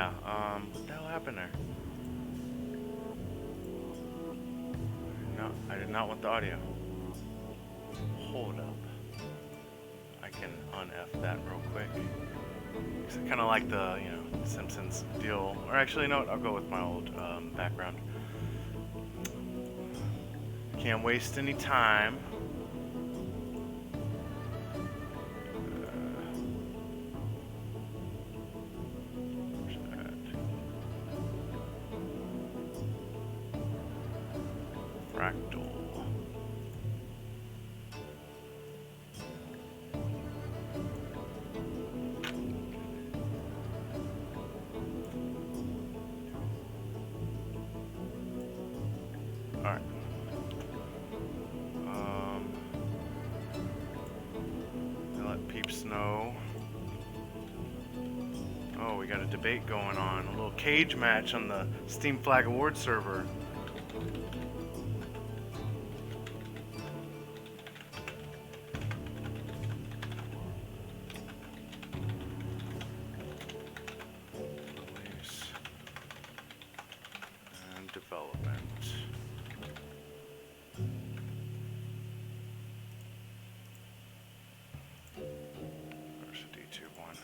Yeah, what the hell happened there? No, I did not want the audio. Hold up. I can un-F that real quick. Cause I kind of like the, you know, Simpsons deal. Or actually, you know what? I'll go with my old background. Can't waste any time. Fractal. Alright. Let peeps know. Oh, we got a debate going on. A little cage match on the Steam Flag Award server. Release and development. There's a D2 one.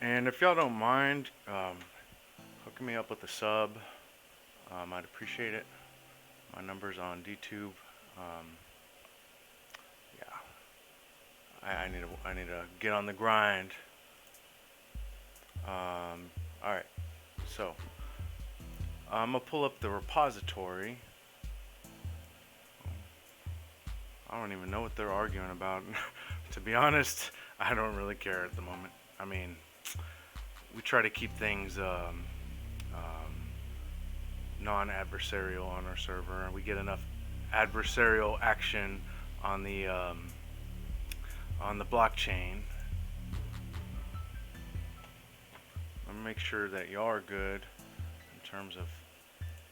And if y'all don't mind hooking me up with a sub, I'd appreciate it. My number's on DTube. Yeah, I need to get on the grind. All right, so I'm gonna pull up the repository. I don't even know what they're arguing about. To be honest, I don't really care at the moment. I mean, we try to keep things non-adversarial on our server, and we get enough adversarial action on the blockchain. Let me make sure that y'all are good in terms of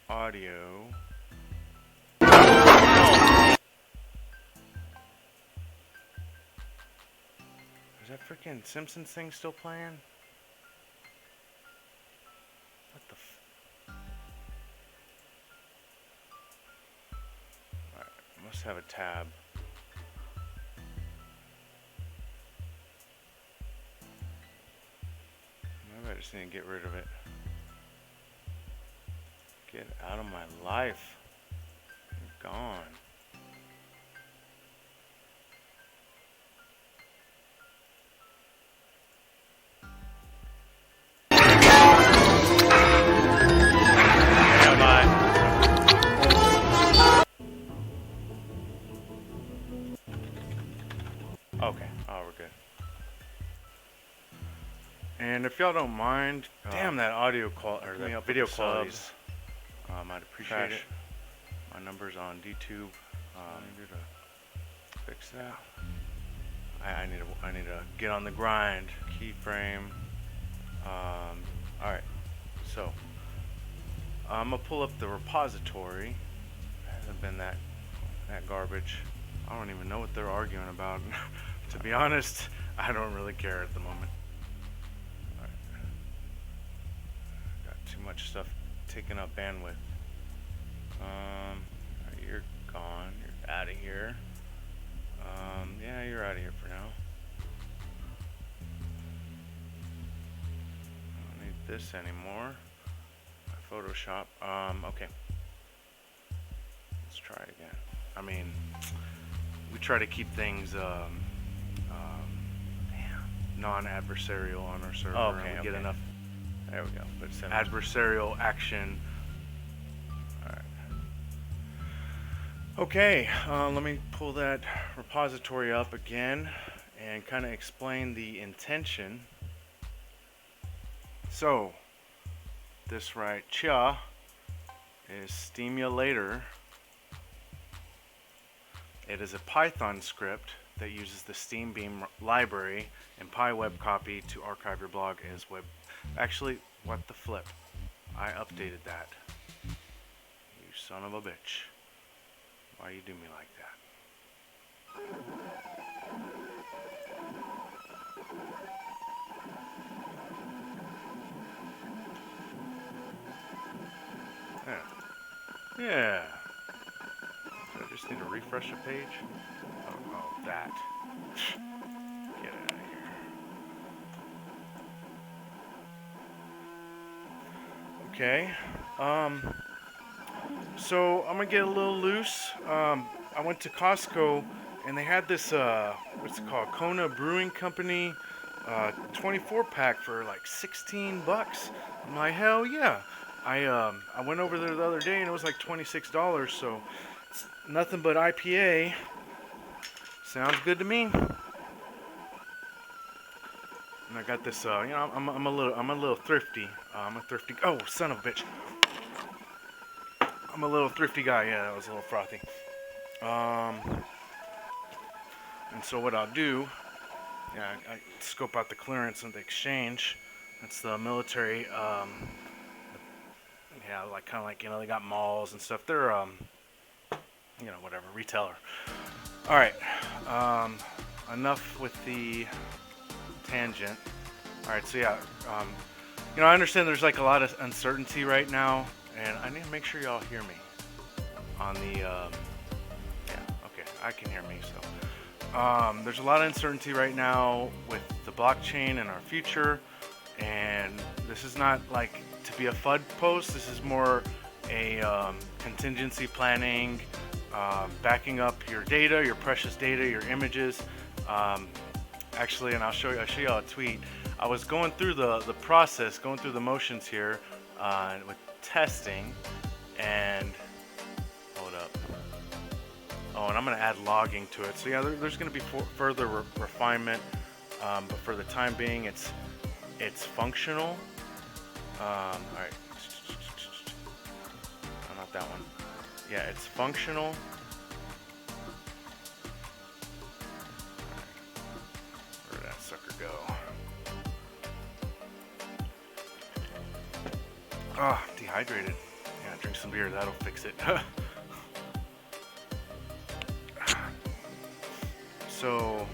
audio. Is that freaking Simpsons thing still playing? What the f... Alright, must have a tab. Maybe I just need to get rid of it. Get out of my life. You're gone. Okay, oh, we're good. And if y'all don't mind, damn that audio quality or that video qualities, I'd appreciate it. My number's on DTube. I need to fix that. I need to get on the grind. Keyframe. All right, so I'm gonna pull up the repository. It hasn't been that garbage. I don't even know what they're arguing about. To be honest, I don't really care at the moment. Alright. Got too much stuff taking up bandwidth. You're gone. You're out of here. Yeah, you're out of here for now. I don't need this anymore. My Photoshop. Okay. Let's try it again. I mean, we try to keep things non-adversarial on our server. Okay, and we get enough. There we go. But adversarial action. All right. Okay. Let me pull that repository up again and kind of explain the intention. So, this right here is Steemulator. It is a Python script that uses the SteamBeam library and PyWebCopy to archive your blog as web. Actually, what the flip? I updated that. You son of a bitch. Why you do me like that? Yeah. So I just need to refresh a page. Oh, that. Get out of here. Okay. So I'm gonna get a little loose. I went to Costco and they had this what's it called? Kona Brewing Company 24 pack for like 16 bucks. I'm like, hell yeah. I went over there the other day and it was like $26, so it's nothing but IPA. Sounds good to me. And I got this, you know, I'm a little thrifty. I'm a thrifty. Oh, son of a bitch. I'm a little thrifty guy. Yeah, that was a little frothy. And so what I'll do, yeah, I scope out the clearance and the exchange. That's the military. Yeah, like kind of like, you know, they got malls and stuff. They're you know, whatever, retailer. All right, enough with the tangent. All right, so yeah, you know, I understand there's like a lot of uncertainty right now, and I need to make sure y'all hear me on the. Yeah, okay, I can hear me. So there's a lot of uncertainty right now with the blockchain and our future, and this is not like to be a FUD post. This is more a contingency planning, backing up your data, your precious data, your images. Actually, and I'll show y'all a tweet. I was going through the process, going through the motions here with testing, and hold up. Oh, and I'm gonna add logging to it. So yeah, there's gonna be further refinement, but for the time being, it's functional. All right. Oh, not that one. Yeah, it's functional. Where did that sucker go? Ah, dehydrated. Yeah, drink some beer. That'll fix it. So.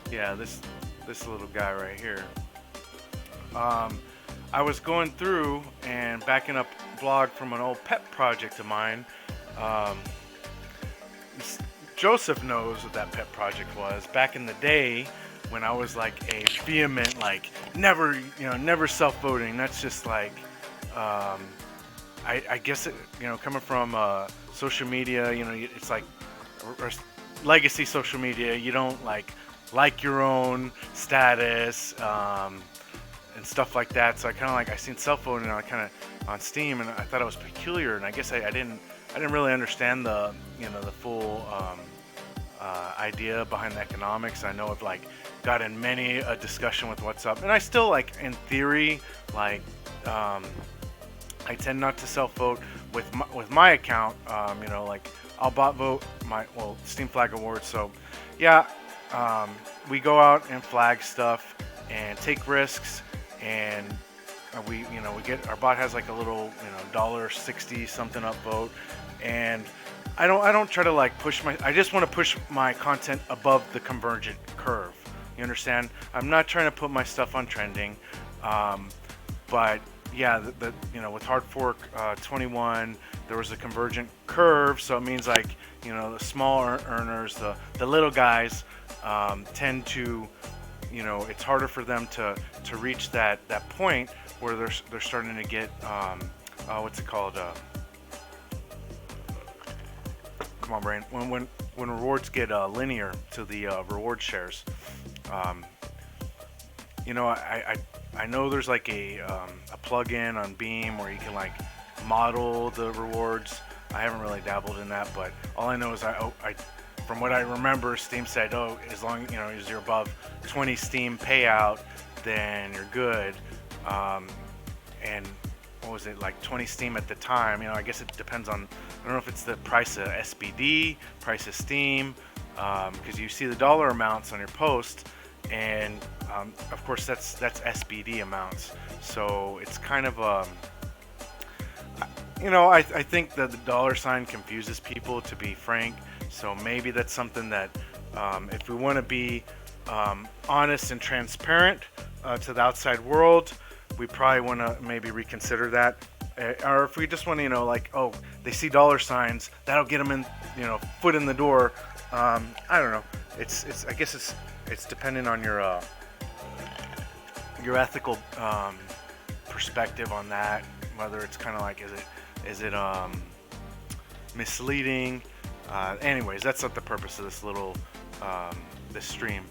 Yeah, this little guy right here. I was going through and backing up a blog from an old pet project of mine. Joseph knows what that pet project was. Back in the day, when I was like a vehement, like never self-voting. That's just like, I guess it, you know, coming from social media, you know, it's like or legacy social media. You don't like your own status and stuff like that. So I kind of like, I seen self-voting on Steam, and I thought it was peculiar, and I guess I didn't really understand the, you know, the full idea behind the economics. I know I've like got in many a discussion with what's up, and I still like in theory like I tend not to self-vote with my account. You know, like I'll bot vote my Steam Flag Awards. So yeah. We go out and flag stuff and take risks, and we get, our bot has like a little, you know, $1.60 something up vote, and I don't try to like push I just want to push my content above the convergent curve. You understand? I'm not trying to put my stuff on trending, but yeah, you know, with hard fork 21, there was a convergent curve, so it means like, you know, the small earners, the little guys. Tend to, you know, it's harder for them to reach that point where they're starting to get what's it called? Come on, brain. When rewards get linear to the reward shares, you know, I know there's like a plugin on Beam where you can like model the rewards. I haven't really dabbled in that, but all I know is from what I remember, Steam said, oh, as long, you know, as you're above 20 Steam payout, then you're good. And what was it, like 20 Steem at the time? You know, I guess it depends on, I don't know if it's the price of SBD, price of Steem, because you see the dollar amounts on your post, and of course that's SBD amounts. So it's kind of you know, I think that the dollar sign confuses people, to be frank. So maybe that's something that if we want to be honest and transparent to the outside world, we probably want to maybe reconsider that. Or if we just want to, you know, like, oh, they see dollar signs, that'll get them in, you know, foot in the door. I don't know. I guess it's dependent on your ethical perspective on that. Whether it's kind of like, is it misleading? Anyways, that's not the purpose of this little this stream.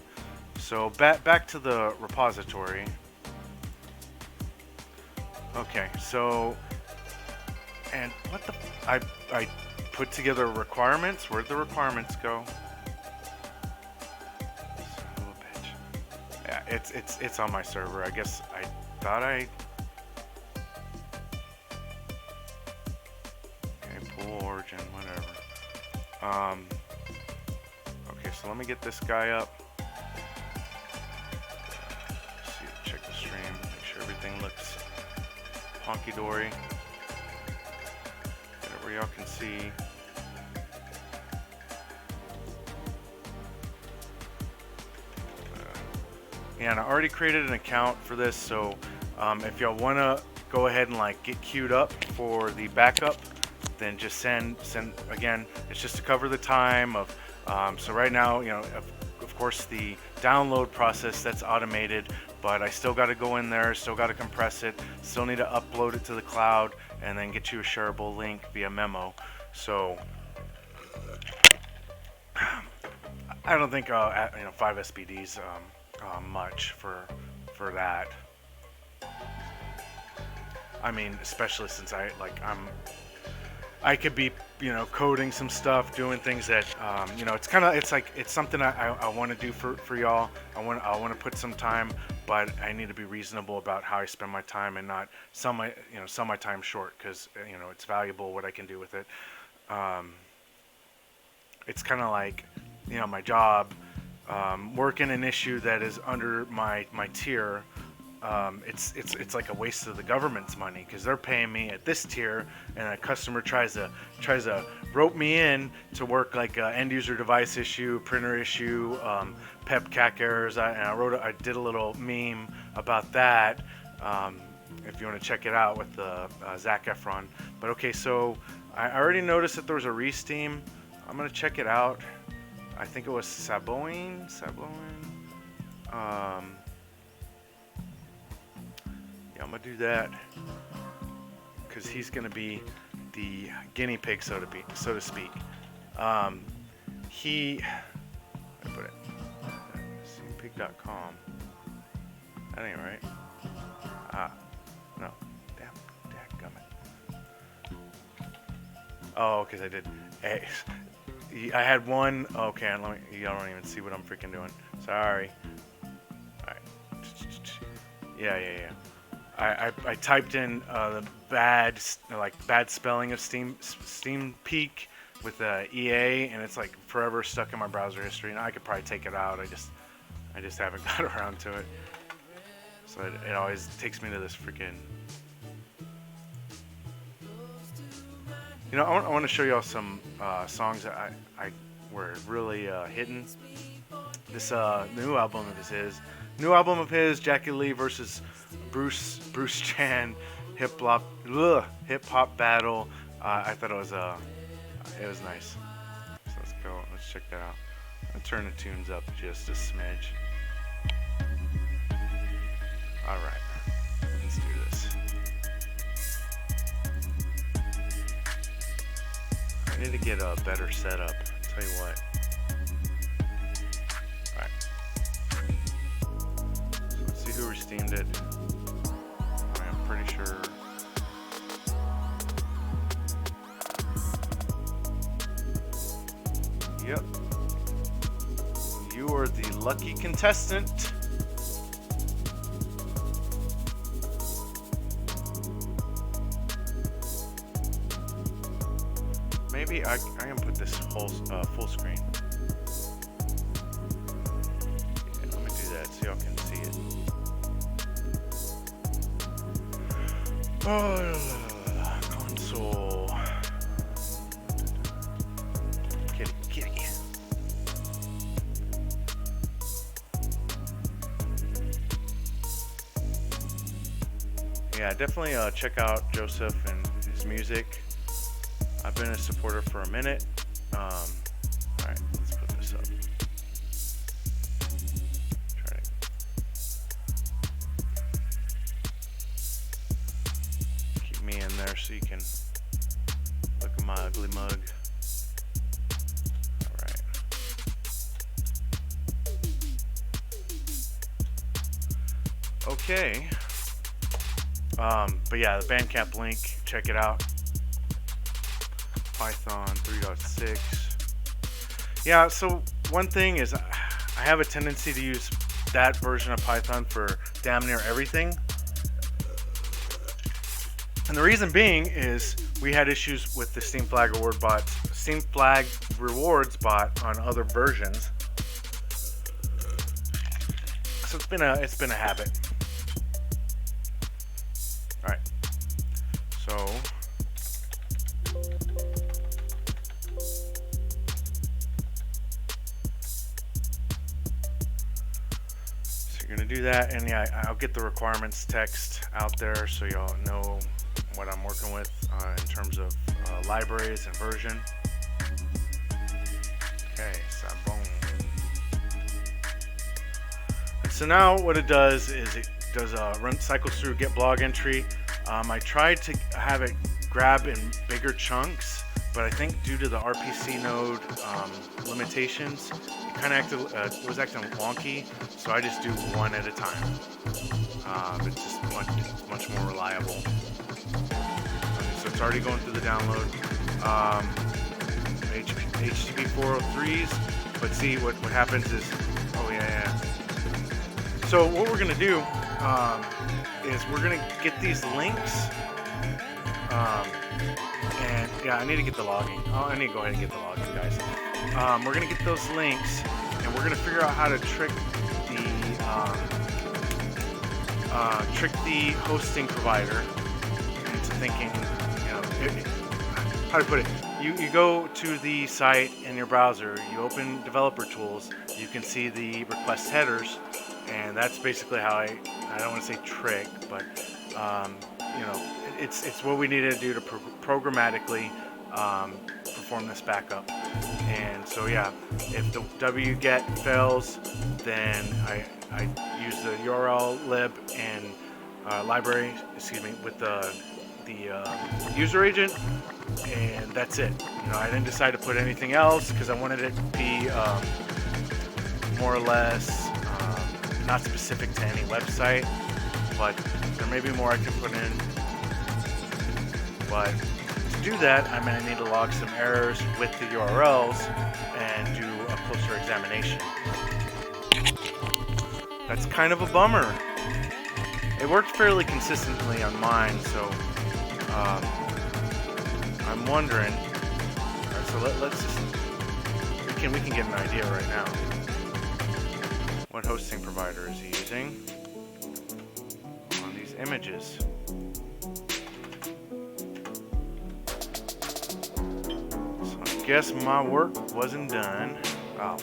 So back to the repository. Okay, so, and what the, I put together requirements. Where'd the requirements go? Son of a bitch. Yeah, it's on my server. I guess I thought okay, pool origin, whatever. Okay, so let me get this guy up. Check the stream, make sure everything looks honky-dory. Whatever y'all can see. Yeah, and I already created an account for this, so if y'all want to go ahead and like get queued up for the backup, then just send again. It's just to cover the time of so right now, you know, of course the download process, that's automated, but I still got to go in there, still got to compress it, still need to upload it to the cloud, and then get you a shareable link via memo. So I don't think you know, 5 SBDs much for that. I mean, especially since I could be, you know, coding some stuff, doing things that, you know, it's something I want to do for y'all. I want to put some time, but I need to be reasonable about how I spend my time and not sell my time short, because, you know, it's valuable what I can do with it. It's kind of like, you know, my job, working an issue that is under my tier. It's like a waste of the government's money, because they're paying me at this tier, and a customer tries to rope me in to work like a end user device issue, printer issue, PEP CAC errors. I did a little meme about that. If you want to check it out with Zac Efron. But okay, so I already noticed that there was a resteem. I'm gonna check it out. I think it was Saboin. Yeah, I'm gonna do that because he's gonna be the guinea pig, so to speak. Let me put it. Pig.com. That ain't right. No. Dadgummit. Oh, because I did. Hey, I had one. Okay, y'all don't even see what I'm freaking doing. Sorry. All right. Yeah. I typed in the bad spelling of Steam Peak with EA, and it's like forever stuck in my browser history. And I could probably take it out. I just haven't got around to it. So it always takes me to this freaking. You know, I want to show y'all some songs that I were really hitting. This new album of his, Jackie Lee versus Bruce Chan, hip hop battle. I thought it was nice. So let's check that out. I'll turn the tunes up just a smidge. All right, let's do this. I need to get a better setup. I'll tell you what. Who resteamed it? I'm pretty sure. Yep. You are the lucky contestant. maybe I can put this full screen. Yeah, let me do that so y'all can see it. Oh, console. Kitty. Yeah, definitely check out Joseph and his music. I've been a supporter for a minute. Alright, let's put this up. Try to keep me in there so you can look at my ugly mug. Alright. Okay. But yeah, the Bandcamp link, check it out. Python 3.6. Yeah, so one thing is I have a tendency to use that version of Python for damn near everything. And the reason being is we had issues with the Steam Flag Rewards bot on other versions. So it's been a habit. Alright. So you're gonna do that, and yeah, I'll get the requirements text out there so y'all know what I'm working with in terms of libraries and version. Okay, so boom. And so now what it does is it does cycles through get blog entry. I tried to have it grab in bigger chunks, but I think due to the RPC node limitations, it kind of was acting wonky. So I just do one at a time. It's just much more reliable. So it's already going through the download. HTTP 403s, but see what happens is, oh yeah. So what we're gonna do is we're gonna get these links, and yeah, I need to get the logging. Oh, I need to go ahead and get the logging, guys. We're gonna get those links, and we're gonna figure out how to trick the hosting provider into thinking, you know, how to put it. You go to the site in your browser, you open developer tools, you can see the request headers, and that's basically how I don't want to say trick, but you know, it's what we need to do to programmatically perform this backup. And so yeah, if the wget fails, then I use the URL lib and library, with the user agent, and that's it. You know, I didn't decide to put anything else because I wanted it to be more or less not specific to any website, but there may be more I can put in. But to do that, I need to log some errors with the URLs and do a closer examination. That's kind of a bummer. It worked fairly consistently on mine, so I'm wondering. Alright, so let's just we can get an idea right now. What hosting provider is he using on these images? So I guess my work wasn't done. Oh.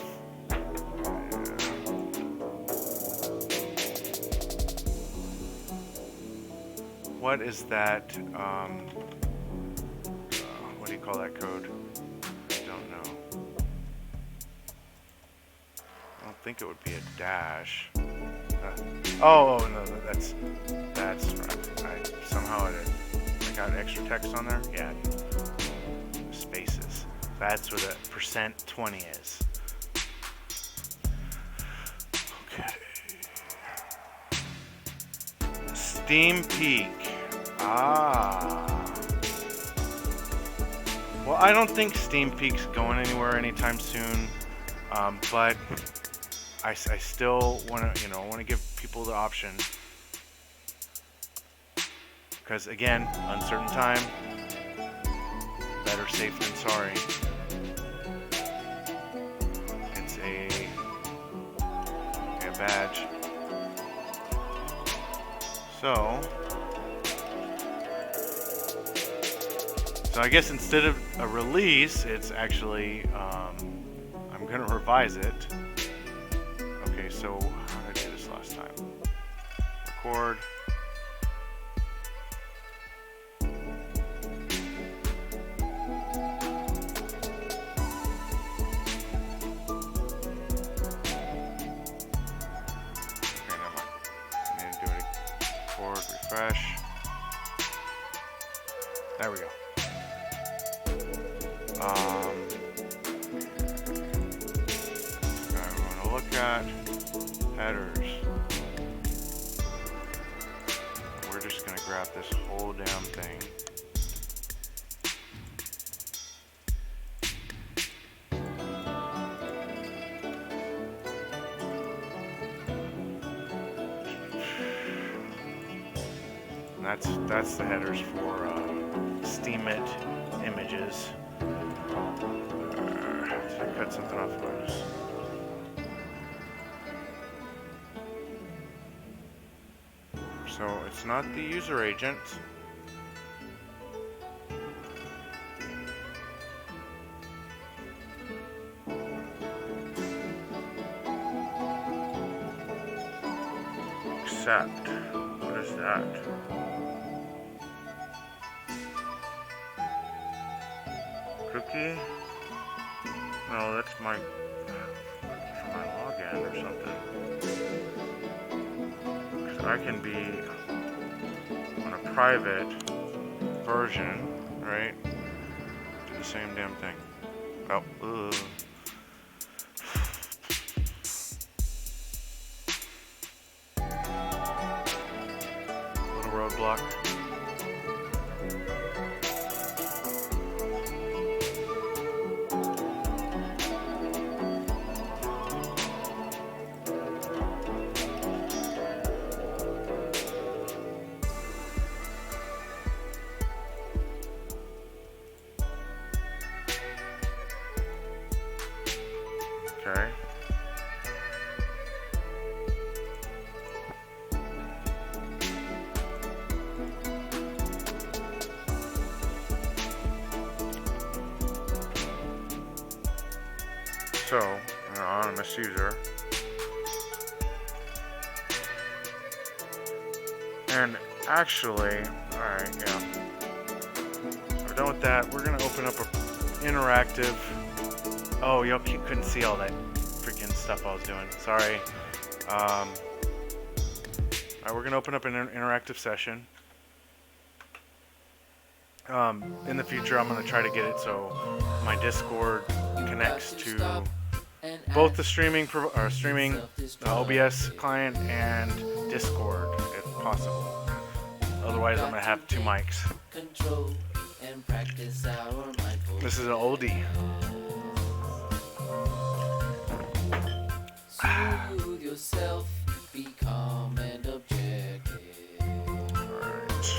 What is that? What do you call that code? I don't know. I don't think it would be a dash. Oh no, that's right. Somehow I got extra text on there. Yeah, spaces. That's where the %20 is. Okay. Steam Peak. Well, I don't think Steam Peak's going anywhere anytime soon, but I still want to give people the option, because again, uncertain time. better safe than sorry. It's a badge. So I guess instead of a release, it's actually, I'm going to revise it. Okay, so how did I do this last time? Record. Refresh. There we go. I'm going to look at headers. We're just going to grab this whole damn thing. That's the headers for Steemit images. Did I cut something off of those? So it's not the user agent. Accept. What is that? Cookie? No, that's my login or something. 'Cause I can be on a private version, right? Do the same damn thing. Oh, little roadblock. Okay. So, an anonymous user. And actually, alright, yeah. We're done with that. We're going to open up an interactive. Oh, y'all couldn't see all that freaking stuff I was doing. Sorry. Alright, we're going to open up an interactive session. In the future, I'm going to try to get it so my Discord connects to both the streaming OBS client and Discord, if possible. Otherwise, I'm going to have two mics. This is an oldie. Soothe yourself, be calm and objective. Alright.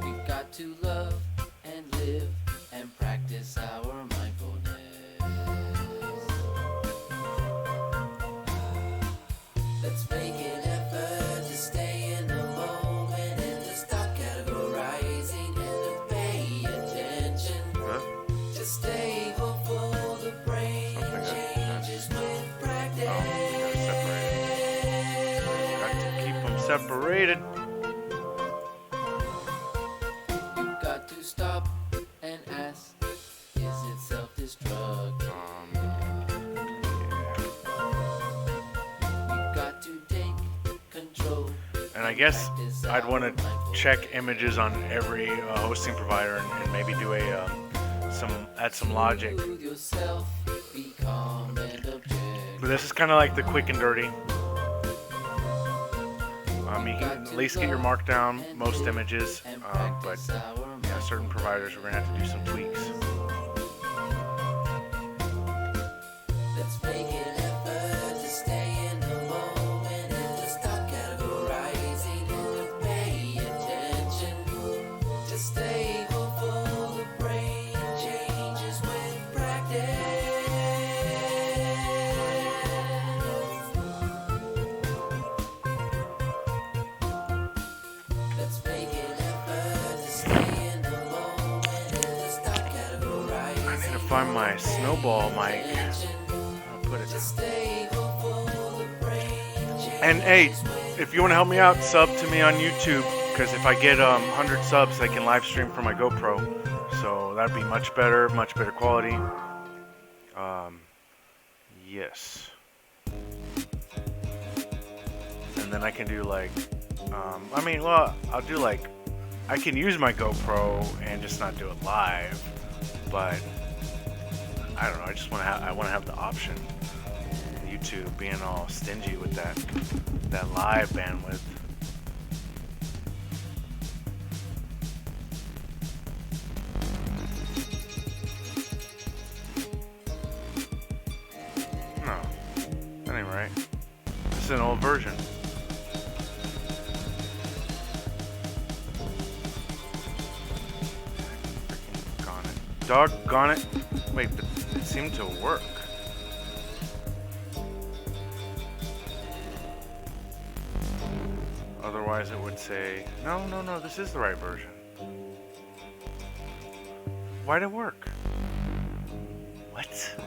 We got to love and live and practice our mindfulness. Let's make an effort to stay in the moment and to stop categorizing and to pay attention. Just stay hopeful, the brain changes with practice. Got to keep them separated. You got to stop and ask, is it self-destruct? You got to take control. And I guess I'd want to check images on every hosting provider and maybe do a add some logic. But this is kind of like the quick and dirty. You can at least get your markdown most images, but yeah, certain providers we're gonna have to do some tweaks. Let's make an effort to stay in the moment and to stop categorizing and to pay attention. Just stay hopeful, find my snowball mic. I'll put it down. And hey, if you want to help me out, sub to me on YouTube, because if I get 100 subs, I can live stream from my GoPro. So that'd be much better quality. Yes. And then I can do like, I'll do like, I can use my GoPro and just not do it live, but I don't know. I just want to have the option. YouTube being all stingy with that live bandwidth. No, that ain't right. This is an old version. Doggone it. Wait, but it seemed to work. Otherwise it would say, no, this is the right version. Why'd it work? What?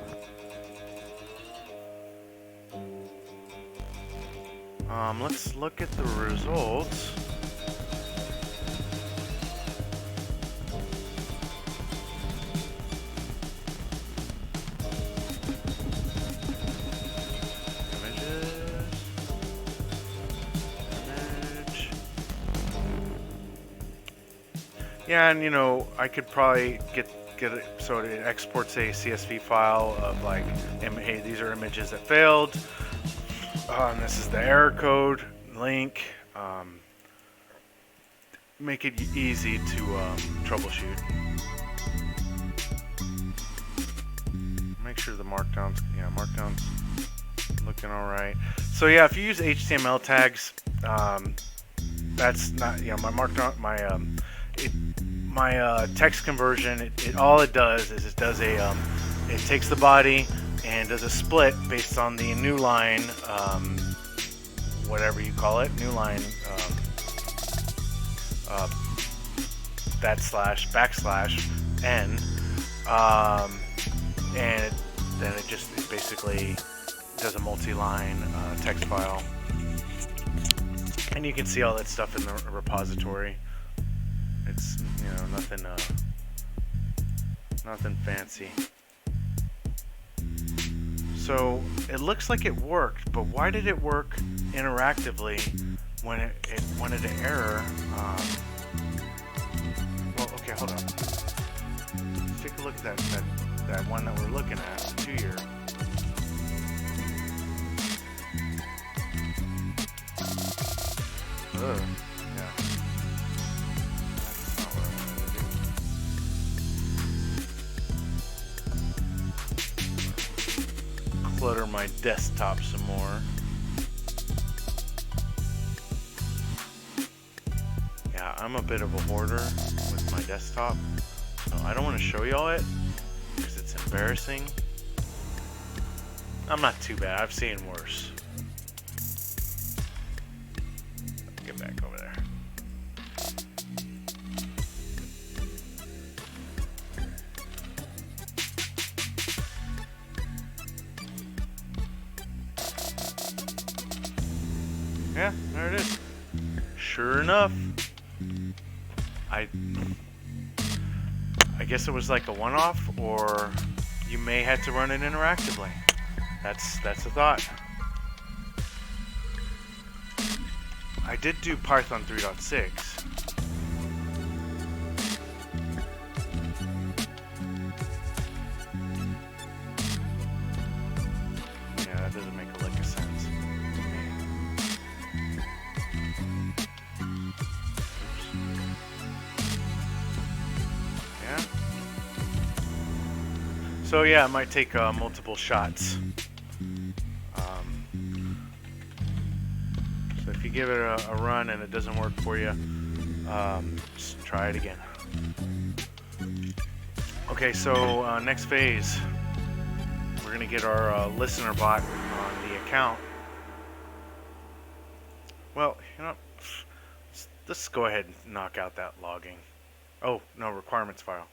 Let's look at the results. Yeah, and you know, I could probably get it so it exports a CSV file of like, hey, these are images that failed. And this is the error code link. Make it easy to troubleshoot. Make sure the markdowns looking all right. So yeah, if you use HTML tags, that's not, you know, my markdown, my text conversion. All it does is it does a it takes the body and does a split based on the new line, whatever you call it, new line, that slash backslash n, and then it basically does a multi-line text file, and you can see all that stuff in the repository. It's, you know, nothing fancy. So it looks like it worked, but why did it work interactively when it wanted an error? Well, okay, hold on. Let's take a look at that one that we're looking at, 2-year. Ugh, yeah. That's not what I wanted to do. Clutter my desktop some more. Yeah, I'm a bit of a hoarder with my desktop, so I don't want to show y'all it because it's embarrassing. I'm not too bad. I've seen worse. Get back over there. Yeah, there it is. Sure enough. I guess it was like a one-off, or you may have to run it interactively. That's a thought. I did do Python 3.6. Yeah, that doesn't make a lick of sense to me. Yeah. So yeah, it might take multiple shots. So if you give it a run and it doesn't work for you, just try it again. Okay, so next phase, we're gonna get our listener bot on the account. Well, you know, let's go ahead and knock out that logging. Oh no, requirements file.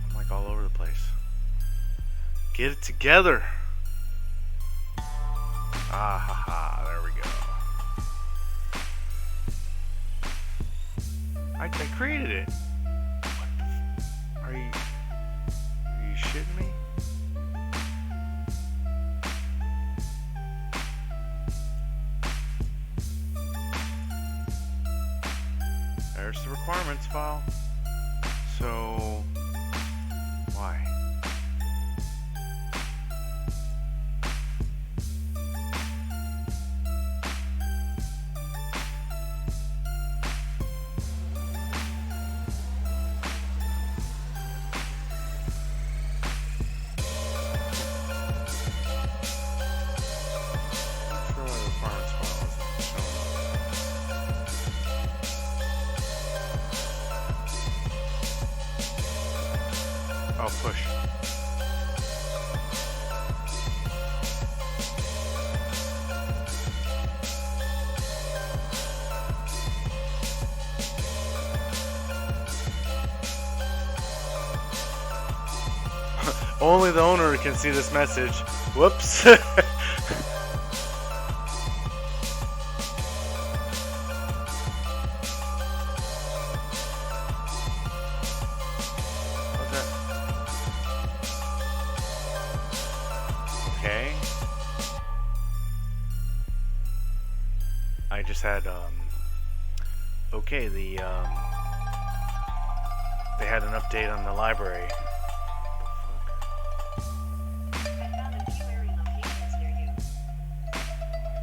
I'm like all over the place. Get it together. Ah ha ha, there we go. I created it. What the are you shitting me? There's the requirements file. So why? Oh, push. Only the owner can see this message. Whoops. Okay. I just had okay, they had an update on the library.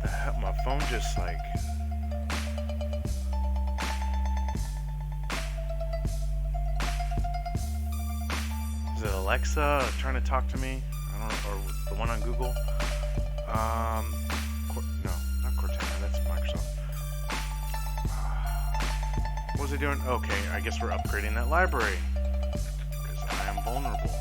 The hell, my phone just like is it Alexa trying to talk to me? I don't know, or the one on Google. No, not Cortana. That's Microsoft. What was I doing? Okay, I guess we're upgrading that library because I am vulnerable.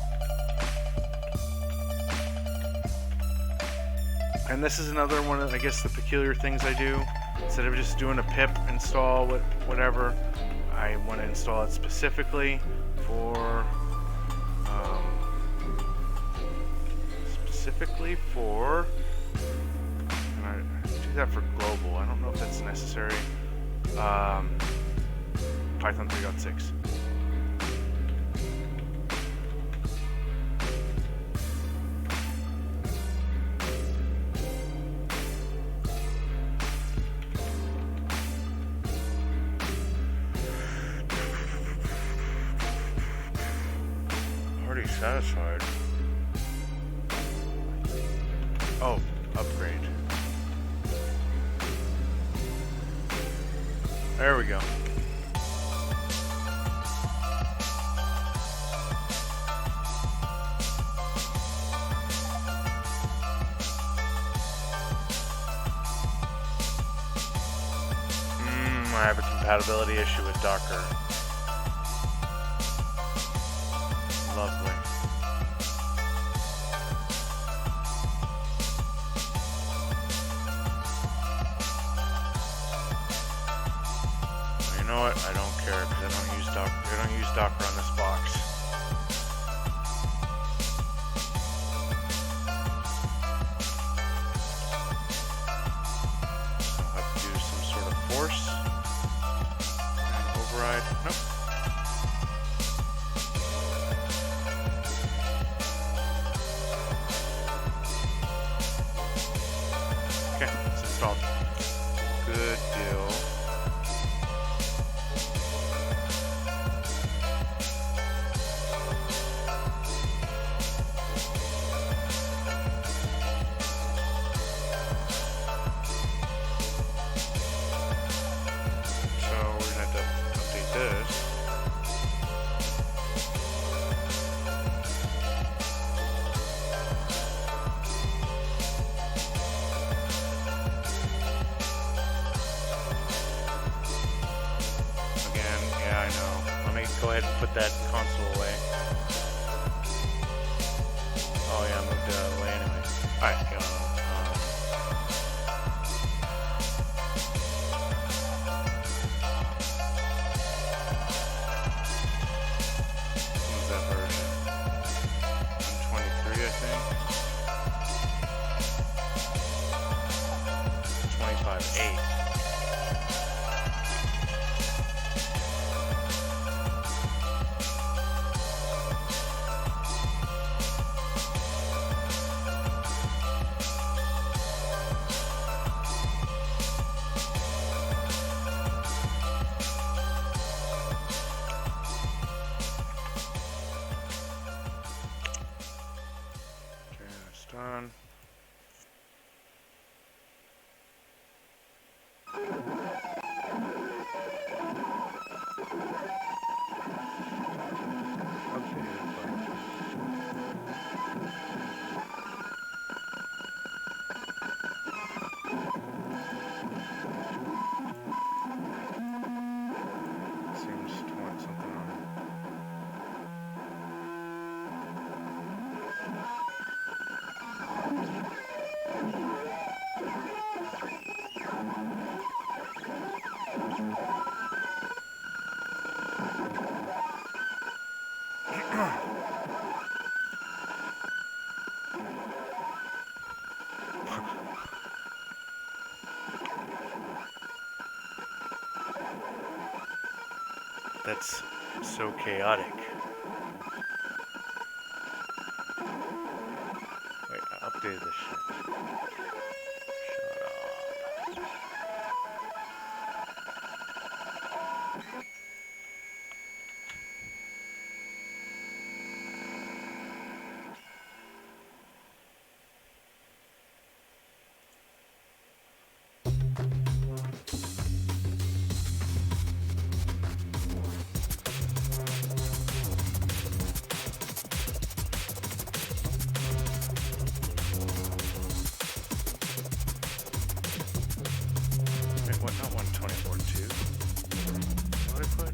And this is another one of, I guess, the peculiar things I do. Instead of just doing a pip install, whatever, I want to install it specifically for. And I do that for global. I don't know if that's necessary. Python 3.6. Already satisfied. Oh, upgrade. There we go. I have a compatibility issue with Docker. Lovely. You know what? I don't care because I don't use Docker on this box. So I'll have to do some sort of force and override. Nope. Okay, it's installed. Good deal. Go ahead and put that console away. Oh yeah, I moved it away anyway. Alright, go. What was that version? 123, I think. 25.8. Done. Seems to want something on it. That's so chaotic. Wait, I updated this shit. Shut up. What, not 124.2? What did I put?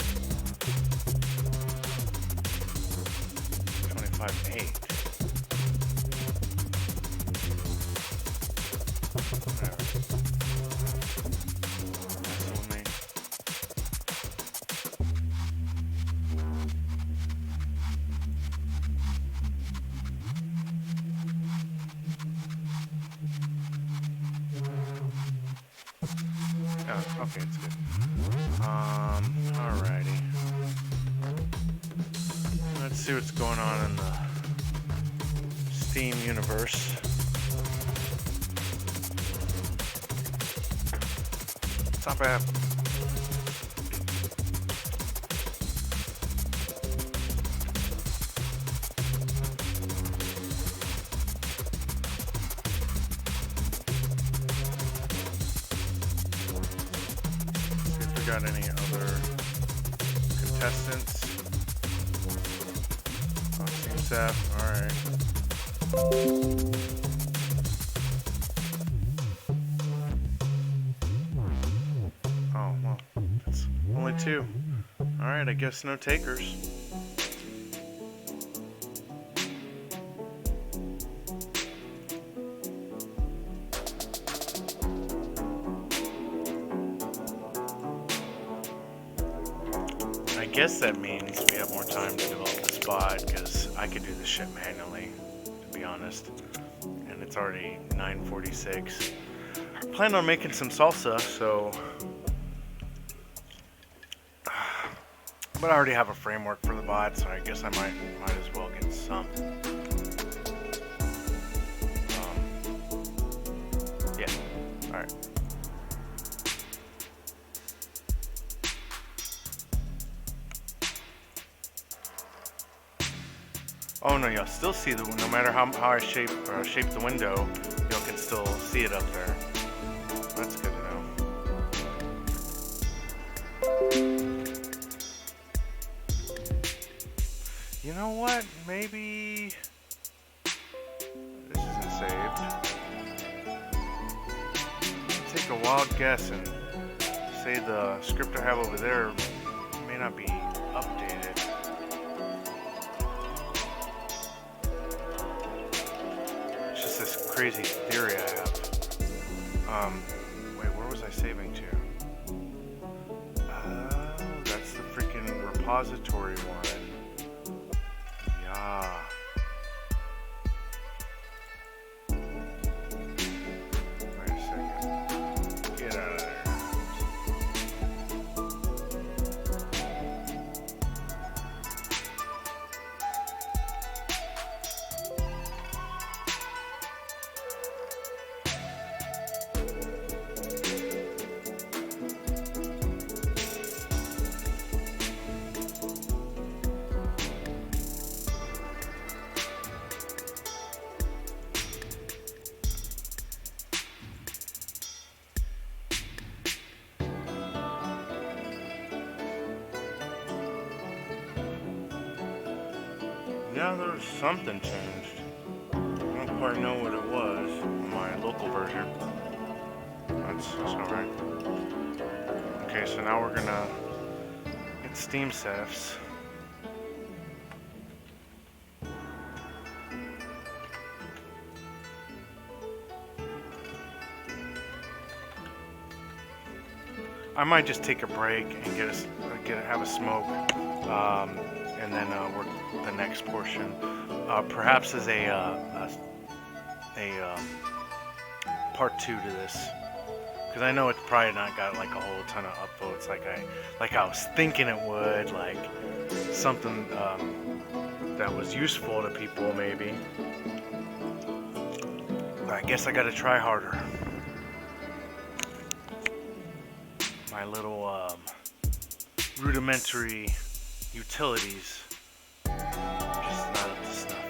25.8. Whatever. That's only. Oh, okay, it's good. Alrighty. Let's see what's going on in the STEEM universe. It's not bad. Got any other contestants? Oh, Team SAF, alright. Oh, well, that's only 2. Alright, I guess no takers. I guess that means we have more time to develop this bot, because I could do this shit manually, to be honest. And it's already 9:46. I plan on making some salsa, so... But I already have a framework for the bot, so I guess I might as well get some. Yeah, alright. Oh no, you'll still see the, no matter how I shape the window, you can still see it up there. That's good to know. You know what? Maybe this isn't saved. Take a wild guess and say the script I have over there may not be updated. Crazy theory I have. Wait, where was I saving to? That's the freaking repository one. Yeah. Wait a second. Get out Yeah, there was something changed. I don't quite know what it was on my local version. That's alright. Okay, so now we're gonna get Steam SAFs. I might just take a break and have a smoke, and then work the next portion. Perhaps as a part 2 to this, because I know it's probably not got like a whole ton of upvotes like I was thinking it would, like something that was useful to people maybe. But I guess I got to try harder. My little rudimentary utilities just not up to snuff.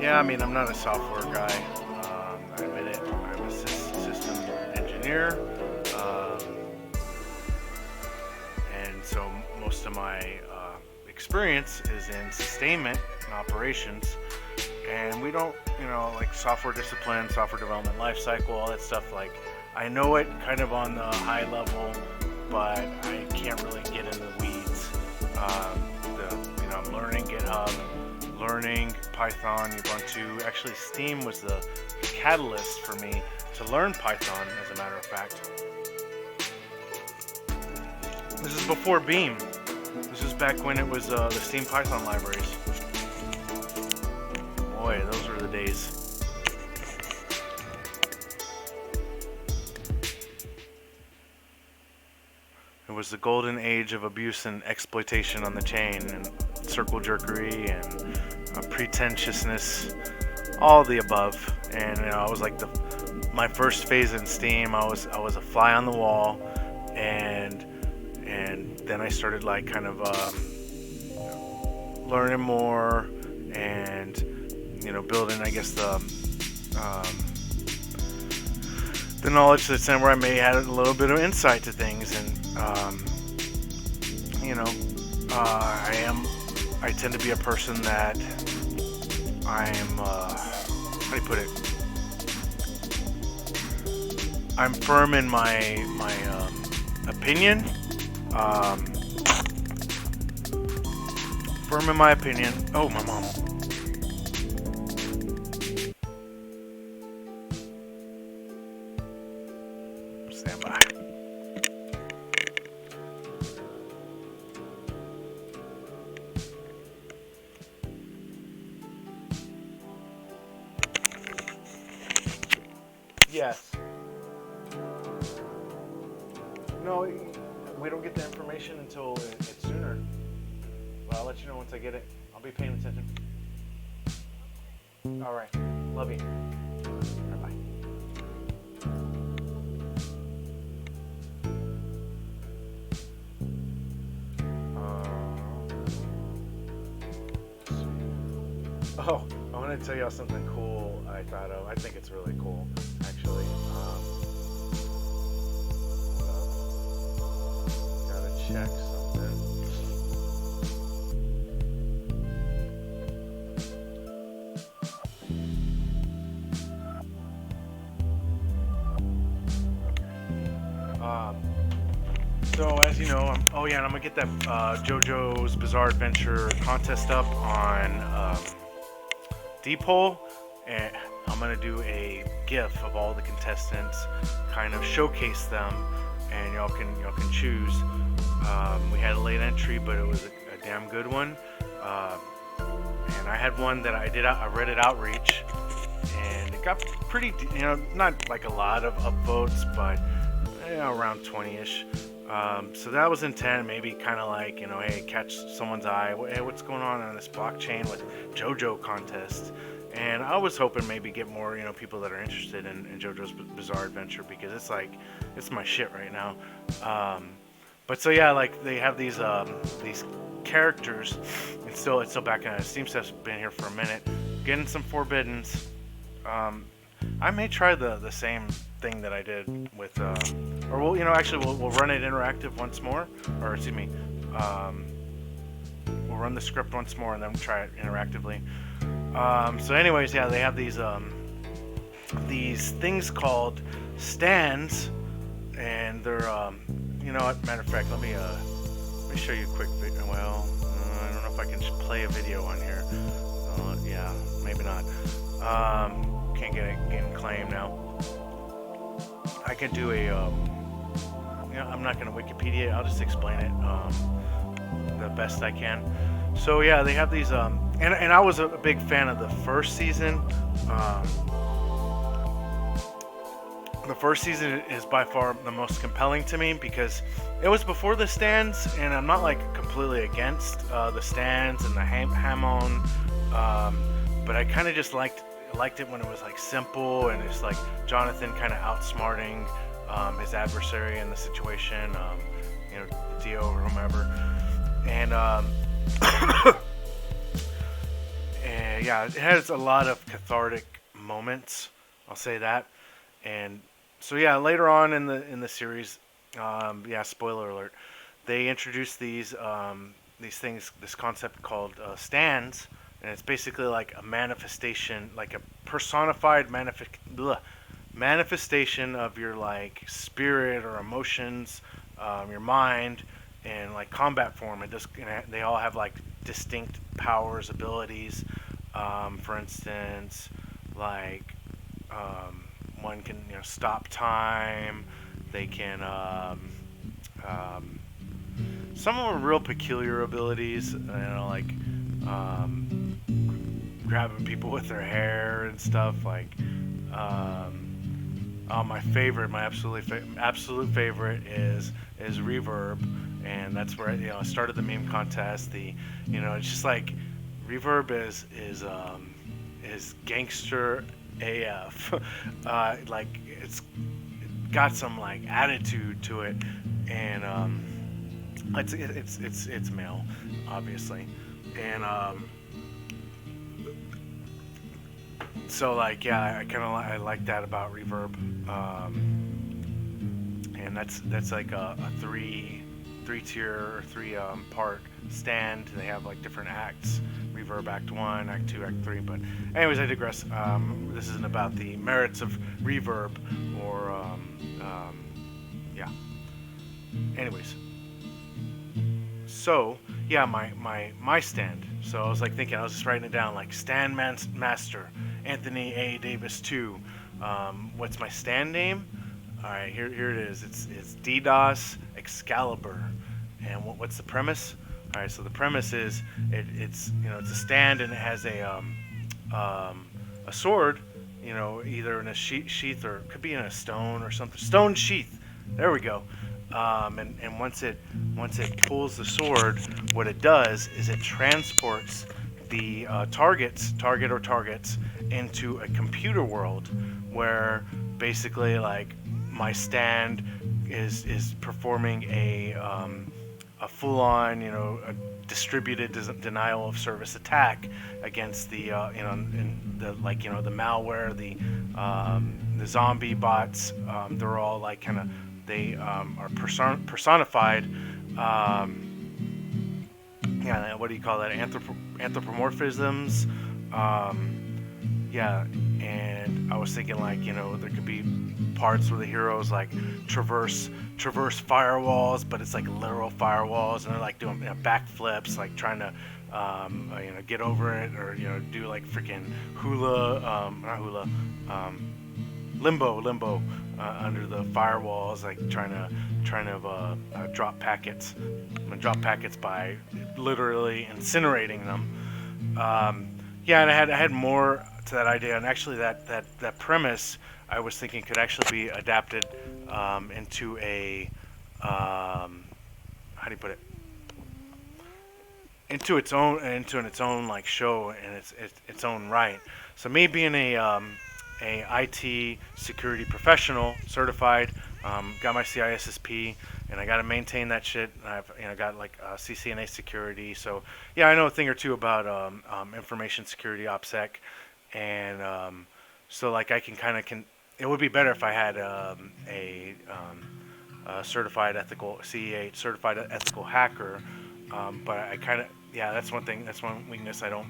Yeah, I mean, I'm not a software guy. I admit it. I'm a system engineer, and so most of my experience is in sustainment and operations. And we don't, like software discipline, software development lifecycle, all that stuff. Like, I know it kind of on the high level, but I can't really get in the weeds. I'm learning GitHub, learning Python, Ubuntu. Actually, Steam was the catalyst for me to learn Python, as a matter of fact. This is before Beam. This is back when it was the Steam Python libraries. Boy, those were the days. It was the golden age of abuse and exploitation on the chain, and circle jerkery and pretentiousness, all the above. And I was like my first phase in Steam. I was a fly on the wall, and then I started like kind of learning more and building, I guess, the knowledge to the extent where I may have a little bit of insight to things. And I tend to be a person that I'm how do you put it? I'm firm in my opinion. Firm in my opinion. Oh, my mom. Stand by. Yes. No, we don't get the information until it's sooner. But I'll let you know once I get it. I'll be paying attention. All right. Love you. Bye-bye. Oh, I want to tell y'all something cool I thought of. I think it's really cool, actually. Gotta check something. So as you know, I'm gonna get that JoJo's Bizarre Adventure contest up on Dpol, and I'm gonna do a GIF of all the contestants, kind of showcase them, and y'all can choose. We had a late entry, but it was a damn good one, and I had one that I read at Outreach, and it got pretty, not like a lot of upvotes, but around 20-ish. So that was intent, maybe kind of like, hey, catch someone's eye. Hey, what's going on this blockchain with JoJo contest? And I was hoping maybe get more, people that are interested in JoJo's Bizarre Adventure, because it's my shit right now. But so yeah, like they have these characters. It's still back in Steam stuff's been here for a minute. Getting some Forbiddens. I may try the same thing that I did with, or we'll, actually we'll run it interactive once more, or excuse me, we'll run the script once more and then try it interactively. So anyways, yeah, they have these things called stands, and they're, you know what, matter of fact, let me show you a quick video. Well, I don't know if I can play a video on here. Yeah, maybe not. Can't get it claimed now. I could do a, I'm not gonna Wikipedia. I'll just explain it the best I can. So yeah, they have these, and I was a big fan of the first season. The first season is by far the most compelling to me because it was before the stands, and I'm not like completely against the stands and the ham-on, but I kind of just liked it when it was like simple and it's like Jonathan kind of outsmarting his adversary in the situation, Dio or whomever, and and yeah, it has a lot of cathartic moments. I'll say that, and so yeah, later on in the series, spoiler alert, they introduced these things, this concept called stands, and it's basically like a manifestation, like a personified manifestation of your like spirit or emotions, your mind, in like combat form. They all have like distinct powers, abilities. For instance, like one can stop time. They can some of them are real peculiar abilities. Like grabbing people with their hair and stuff. Like my absolute favorite is reverb, and that's where I started the meme contest. It's just like reverb is gangster AF. Like it's got some like attitude to it, and it's male, obviously, and so like I I like that about reverb, and that's like a three tier or three part stand. They have like different acts: reverb act 1, act 2, act 3. But anyways, I digress. This isn't about the merits of reverb or anyways, so yeah, my stand. So I was like thinking, I was just writing it down, like stand master Anthony A. Davis 2. What's my stand name? All right, here it is. It's DDoS Excalibur. And what's the premise? All right, so the premise is it's a stand, and it has a sword, either in a sheath or it could be in a stone or something. Stone sheath. There we go. And once it pulls the sword, what it does is it transports the targets into a computer world where basically like my stand is performing a full-on a distributed denial of service attack against the the malware, the zombie bots. They're all like they are personified. What do you call that? Anthropomorphisms. And I was thinking like there could be parts where the heroes like traverse firewalls, but it's like literal firewalls, and they're like doing backflips, like trying to get over it, or do like freaking limbo under the firewalls, like trying to drop packets by literally incinerating them. And I had more to that idea, and actually that premise I was thinking could actually be adapted into a how do you put it? Into its own like show in its own right. So me being a IT security professional, certified, got my CISSP, and I got to maintain that shit. I've got like CCNA security, so yeah, I know a thing or two about information security, OPSEC, and So like I can kind of it would be better if I had a certified ethical CEA, certified ethical hacker. But I kind of, yeah, that's one thing. That's one weakness. I don't.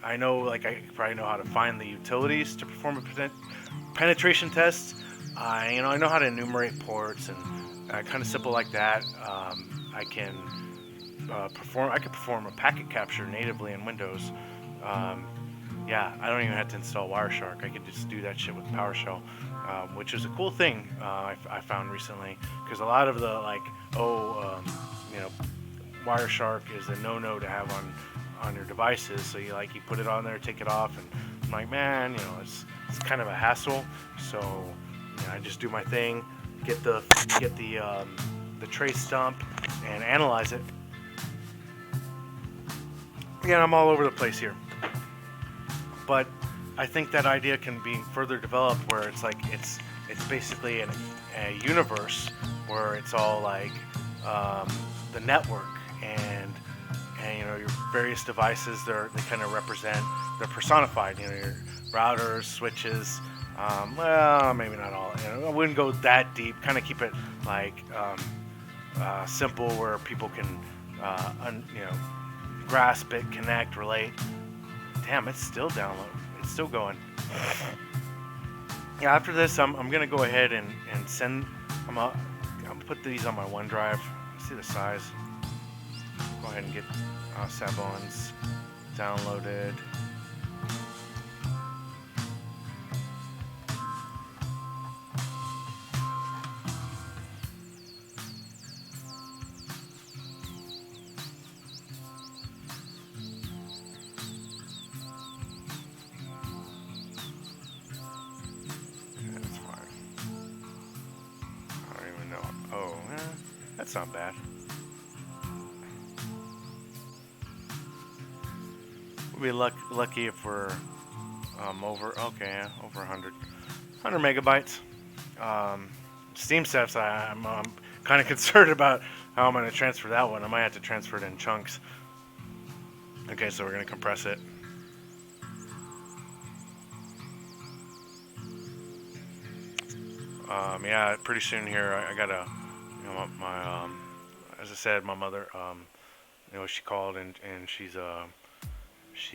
I know, like, I probably know how to find the utilities to perform a penetration test. I know how to enumerate ports and kind of simple like that. I can perform a packet capture natively in Windows. Yeah, I don't even have to install Wireshark. I could just do that shit with PowerShell, which is a cool thing I found recently. Because a lot of the Wireshark is a no-no to have on your devices. So you put it on there, take it off, and I'm like, man, it's kind of a hassle. So I just do my thing, get the trace dump, and analyze it. Again, I'm all over the place here. But I think that idea can be further developed where it's like it's basically a universe where it's all like the network and your various devices. They kind of represent, they're personified. Your routers, switches. Well, maybe not all. I wouldn't go that deep. Kind of keep it like simple where people can grasp it, connect, relate. Damn, it's still downloading. It's still going. Yeah, after this, I'm gonna go ahead and send. I'm gonna put these on my OneDrive. See the size. Go ahead and get Savons downloaded. That's not bad. We'll be lucky if we're over 100 megabytes. Steam steps, I'm kind of concerned about how I'm going to transfer that one. I might have to transfer it in chunks. Okay, so we're going to compress it. Yeah, pretty soon here I gotta. My as I said, my mother, she called and she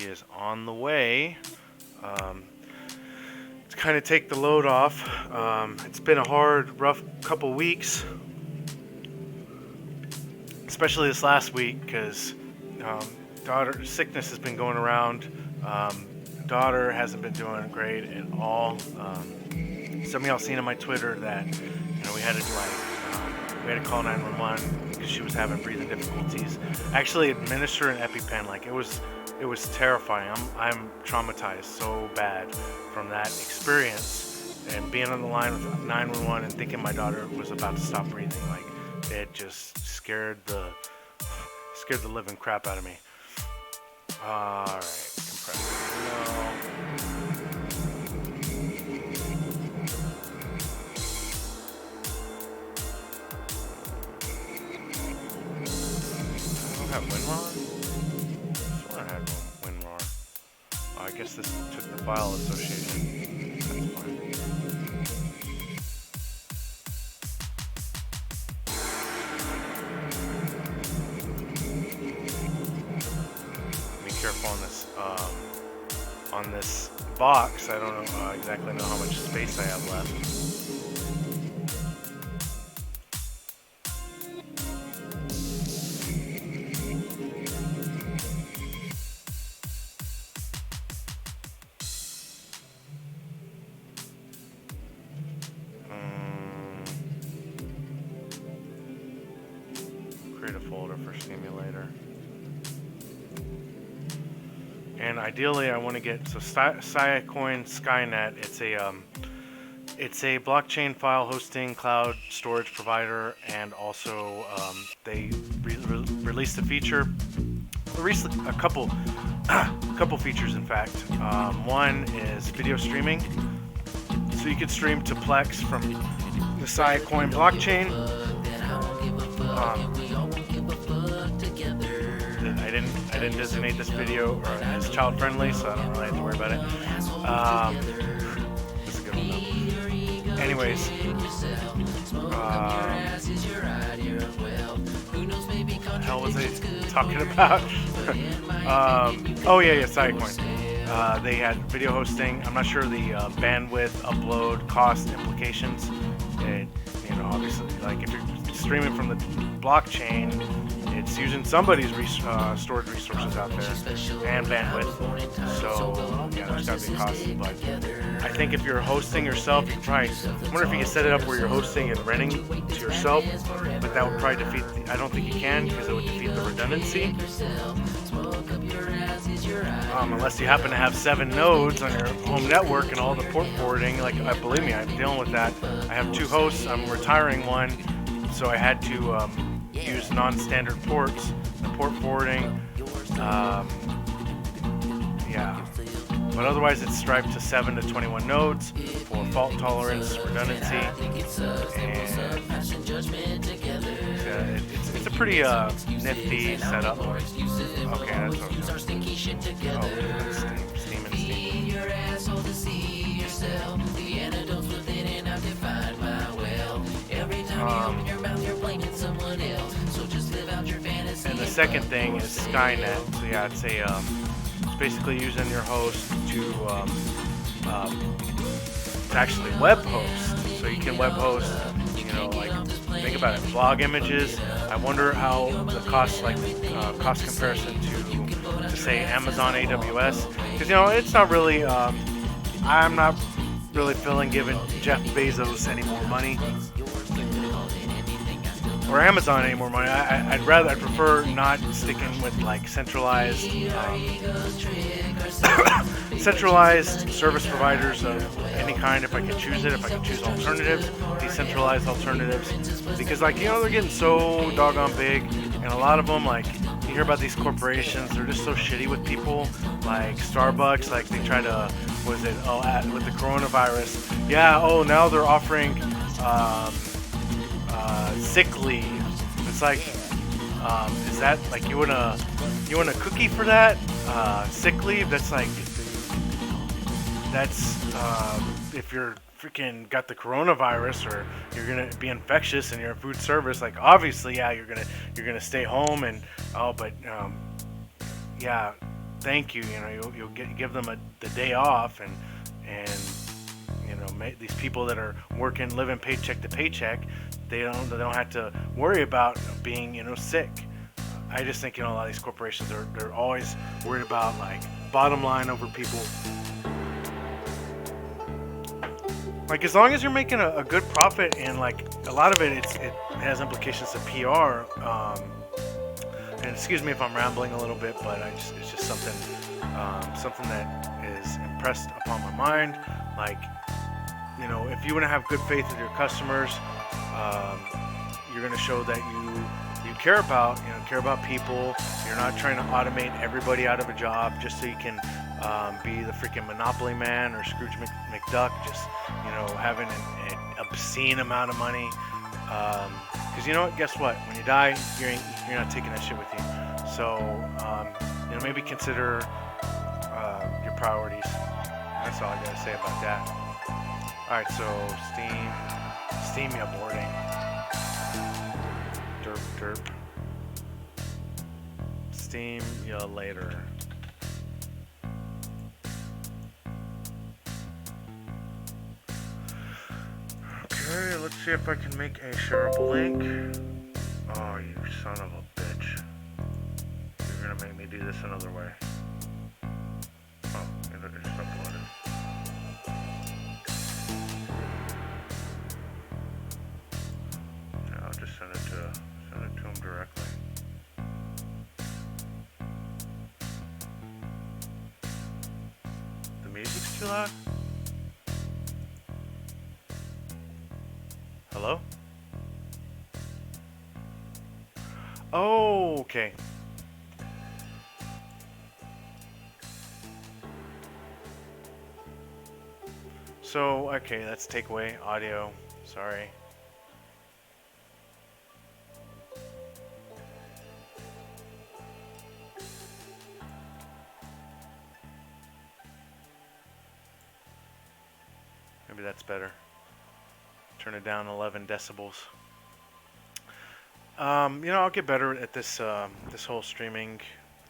is on the way to kind of take the load off. It's been a hard, rough couple weeks, especially this last week because daughter sickness has been going around. Daughter hasn't been doing great at all. Some of y'all seen on my Twitter that we had to we had to call 911 because she was having breathing difficulties. Actually, administer an EpiPen, it was terrifying. I'm traumatized so bad from that experience and being on the line with 911 and thinking my daughter was about to stop breathing. It just scared the living crap out of me. All right, compressor. Have WinRAR? I swear I had WinRAR. Oh, I guess this took the file association. That's fine. Be careful on this box. I don't know exactly know how much space I have left. Create a folder for Steemulator. And ideally I want to get Sciacoin Skynet. It's a blockchain file hosting cloud storage provider, and also they released a feature, a couple features in fact. One is video streaming, so you could stream to Plex from the Sciacoin blockchain. I didn't designate this video or as child friendly, so I don't really have to worry about it. This is a good one though. Anyways, what the hell was I talking about? Oh yeah, Sidecoin. They had video hosting. I'm not sure the bandwidth, upload, cost implications. And, you know, obviously, like if you're streaming from the blockchain, it's using somebody's storage resources out there and bandwidth. So yeah, there's got to be costs. But I think if you're hosting yourself, you can probably. I wonder if you can set it up where you're hosting and renting to yourself, but that would probably defeat. I don't think you can because it would defeat the redundancy. Unless you happen to have 7 nodes on your home network and all the port forwarding, like believe me, I'm dealing with that. I have 2 hosts. I'm retiring one, so I had to use non-standard ports, the port forwarding. Yeah, but otherwise it's striped to 7 to 21 nodes for fault tolerance, redundancy, and it's a pretty nifty setup. Okay, that's what I'm doing. Oh, that's Steemian. And the second thing is Skynet. So yeah, it's basically using your host to actually web host. So you can web host, you know, like think about it, blog images. I wonder how the cost comparison to say Amazon AWS, because you know it's not really. I'm not really feeling giving Jeff Bezos any more money or Amazon any more money. I'd prefer not sticking with like centralized service providers of any kind. If I can choose it, if I can choose alternatives, decentralized alternatives, because like, you know, they're getting so doggone big, and a lot of them, like, you hear about these corporations, they're just so shitty with people. Like Starbucks, like they try to, with the coronavirus, now they're offering sick leave. It's like, is that like you want a cookie for that? Sick leave? That's like, if you're freaking got the coronavirus or you're gonna be infectious and you're in food service, like obviously, yeah, you're gonna stay home and yeah, thank you. You know, you'll give them the day off and you know, these people that are living paycheck to paycheck, they don't have to worry about being, you know, sick. I just think, you know, a lot of these corporations they're always worried about like bottom line over people. Like, as long as you're making a good profit, and like a lot of it has implications to PR. And excuse me if I'm rambling a little bit, but it's just something that is impressed upon my mind. Like, you know, if you want to have good faith with your customers, you're going to show that you care about people. You're not trying to automate everybody out of a job just so you can be the freaking Monopoly Man or Scrooge McDuck, just, you know, having an obscene amount of money. Because you know what? Guess what? When you die, you're not taking that shit with you. So, you know, maybe consider your priorities. That's all I gotta say about that. All right, so Steemian boarding. Derp. Steam ya later. Okay, let's see if I can make a shareable link. Oh, you son of a bitch. You're gonna make me do this another way. Oh, it's uploaded. Yeah, I'll just send it to him directly. The music's too loud? Hello? Oh, okay. So, okay, let's take away audio. Sorry. Maybe that's better. Turn it down 11 decibels. I'll get better at this this whole streaming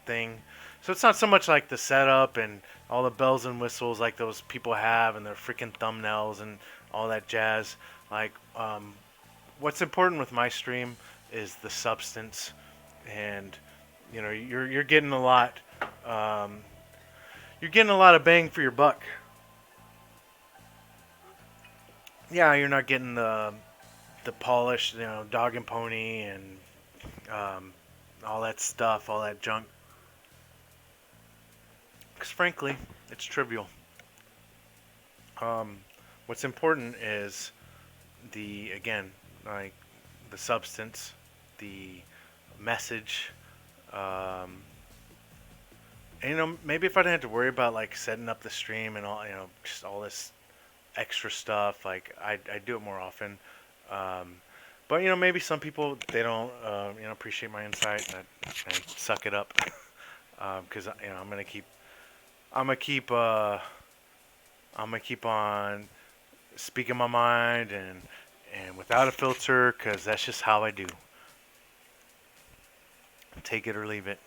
thing. So it's not so much like the setup and all the bells and whistles like those people have and their freaking thumbnails and all that jazz. Like, what's important with my stream is the substance, and you're getting a lot. You're getting a lot of bang for your buck. Yeah, you're not getting the polished, dog and pony and all that stuff, all that junk. Because frankly, it's trivial. What's important is like the substance, the message, and maybe if I didn't have to worry about like setting up the stream and all, just all this extra stuff, like I do it more often. But maybe some people they don't appreciate my insight, and I suck it up because I'm gonna keep on speaking my mind and without a filter, because that's just how I do. Take it or leave it.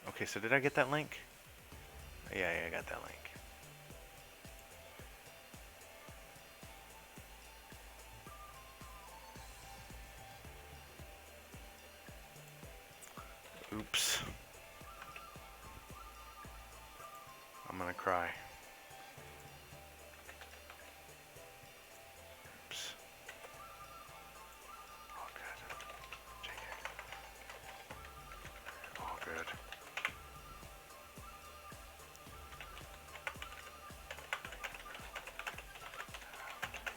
Okay, so did I get that link? Yeah, I got that link. Oops. I'm gonna cry. Oops. All good. JK. All good.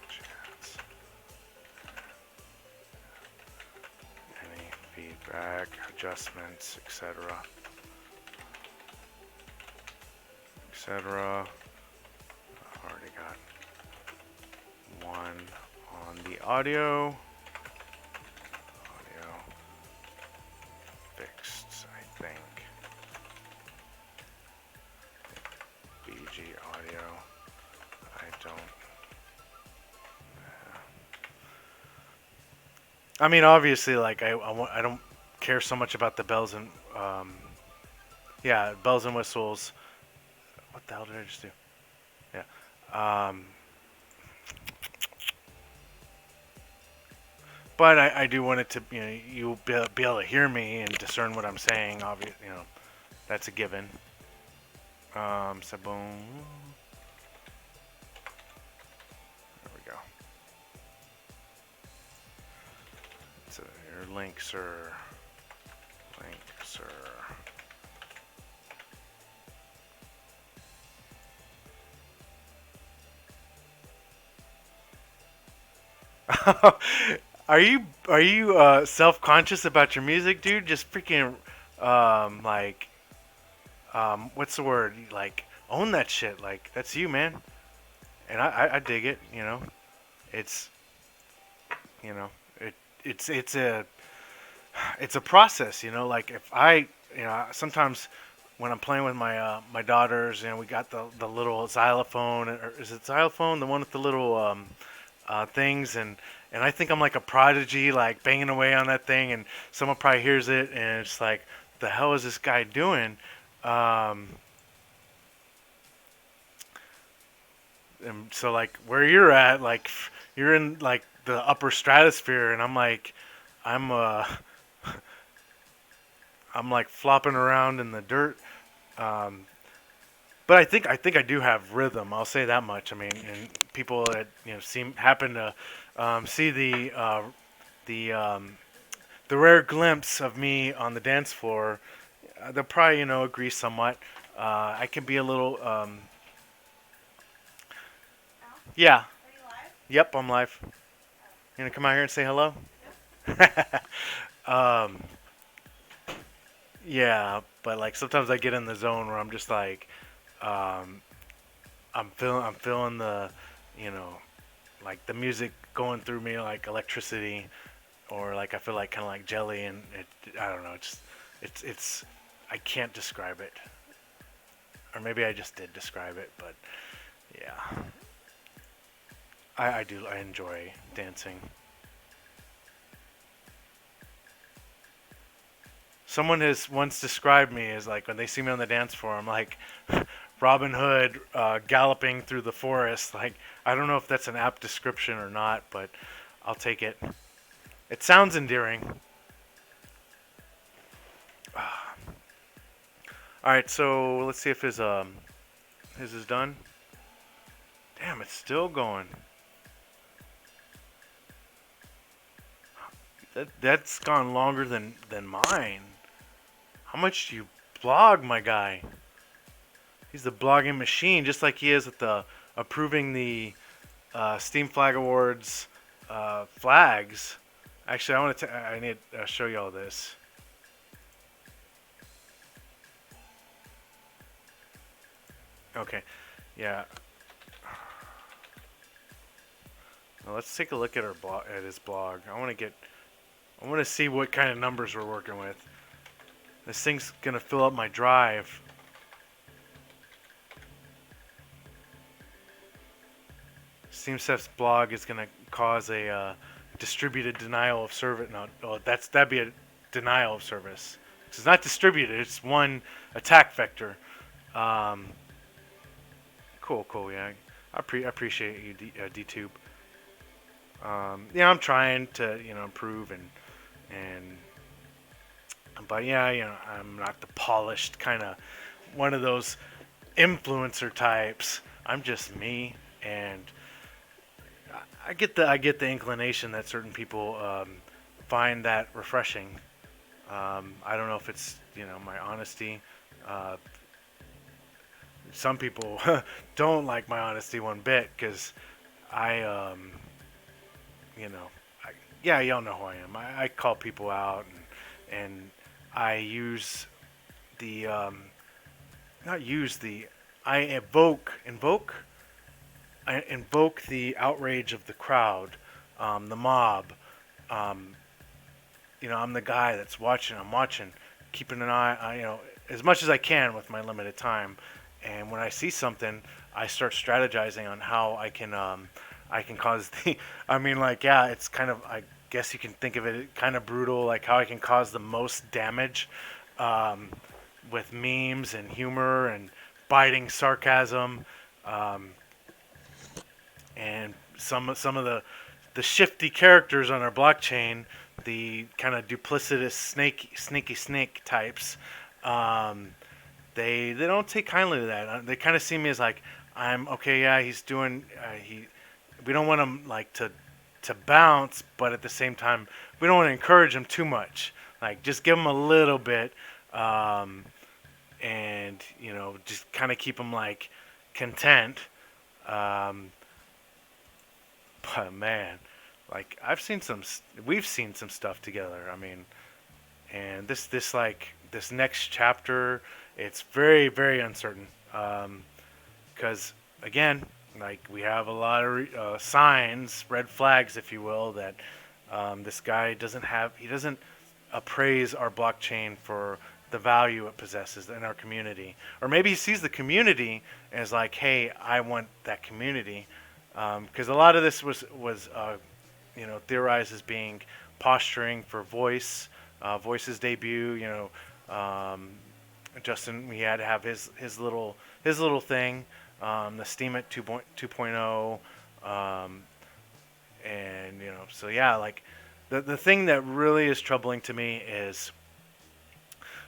Chats. Any feedback, adjustments, etc. Etc. I've already got one on the audio. Audio fixed, I think. BG audio. I don't. I mean, obviously, like I don't care so much about the bells and bells and whistles. What the hell did I just do? Yeah. But I do want it to, you'll be able to hear me and discern what I'm saying. Obviously, that's a given. So boom. There we go. So your links are. Are you self-conscious about your music, dude? Just freaking what's the word? Like, own that shit. Like, that's you, man. And I dig it. It's it's a process. Like if sometimes when I'm playing with my daughters, we got the little xylophone, or is it xylophone, the one with the little things, and I think I'm like a prodigy, like banging away on that thing, and someone probably hears it, and it's like, the hell is this guy doing? And so like where you're at, like you're in like the upper stratosphere, and I'm like flopping around in the dirt. But I think I do have rhythm. I'll say that much. I mean, and people that happen to see the rare glimpse of me on the dance floor, they'll probably agree somewhat. I can be a little yeah. Are you live? Yep, I'm live. You gonna come out here and say hello? Yeah, but like sometimes I get in the zone where I'm just like, I'm feeling the, like the music going through me like electricity, or like I feel like kind of like jelly, and I don't know, it's I can't describe it, or maybe I just did describe it, but Yeah. I do. I enjoy dancing. Someone has once described me as like when they see me on the dance floor, I'm like Robin Hood galloping through the forest. Like I don't know if that's an apt description or not, but I'll take it. It sounds endearing. All right, so let's see if his is done. Damn, it's still going. That's gone longer than mine. How much do you blog, my guy? He's the blogging machine, just like he is at the approving the Steam Flag Awards flags. Actually, I need to show you all this. Okay, yeah. Now let's take a look at his blog. I want to see what kind of numbers we're working with. This thing's gonna fill up my drive. SteamSef's blog is gonna cause a distributed denial of service. No, oh, that'd be a denial of service. It's not distributed. It's one attack vector. Cool. Yeah, I appreciate you, DTube. Yeah, I'm trying to improve but yeah, I'm not the polished kind of one of those influencer types. I'm just me, and I get the inclination that certain people find that refreshing. I don't know if it's my honesty. Some people don't like my honesty one bit because I yeah, y'all know who I am. I call people out and I use the not use the I invoke the outrage of the crowd, the mob. I'm the guy that's watching. I'm watching, keeping an eye, as much as I can with my limited time. And when I see something, I start strategizing on how I can cause the. I mean, like, yeah, it's kind of. I guess you can think of it kind of brutal, like how I can cause the most damage, with memes and humor and biting sarcasm, and some of the shifty characters on our blockchain, the kind of duplicitous sneaky snake types. They don't take kindly to that. They kind of see me as like I'm okay. Yeah, he's doing. We don't want him like to bounce, but at the same time, we don't want to encourage him too much. Like just give him a little bit, and just kind of keep him like content. But man, like we've seen some stuff together. I mean, and this next chapter, it's very very uncertain. Because again, like we have a lot of signs, red flags, if you will, that this guy doesn't appraise our blockchain for the value it possesses in our community, or maybe he sees the community as like, hey, I want that community, because a lot of this was theorized as being posturing for Voice's debut. Justin, we had to have his little thing, the Steam at 2.0, and so yeah, like the thing that really is troubling to me is,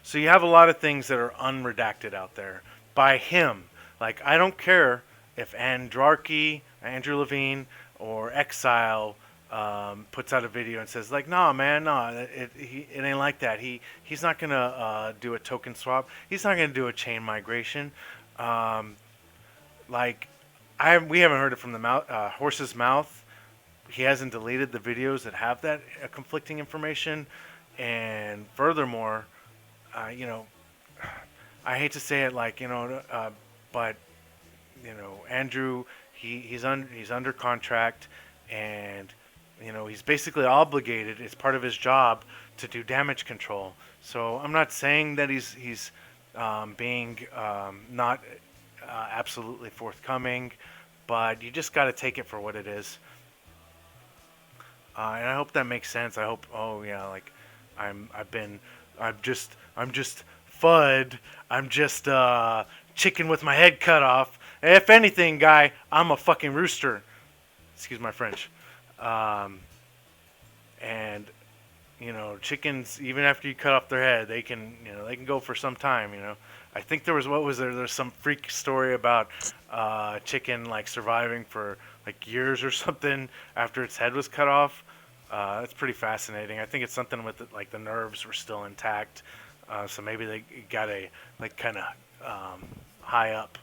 so you have a lot of things that are unredacted out there by him. Like I don't care if Andrew Levine, or Exile puts out a video and says like, nah, man, nah, it ain't like that. He's not gonna do a token swap. He's not gonna do a chain migration. Like we haven't heard it from the horse's mouth. He hasn't deleted the videos that have that conflicting information, and furthermore, I hate to say it, like but Andrew, he's under contract, and he's basically obligated. It's part of his job to do damage control. So I'm not saying that he's being not absolutely forthcoming. but you just got to take it for what it is. And I hope that makes sense. I hope. Oh yeah, like I'm just FUD. I'm just chicken with my head cut off. If anything, guy, I'm a fucking rooster. Excuse my French. And chickens, even after you cut off their head, they can go for some time. I think there's some freak story about chicken like surviving for like years or something after its head was cut off. That's pretty fascinating. I think it's something with it, like the nerves were still intact, so maybe they got a like kind of high up.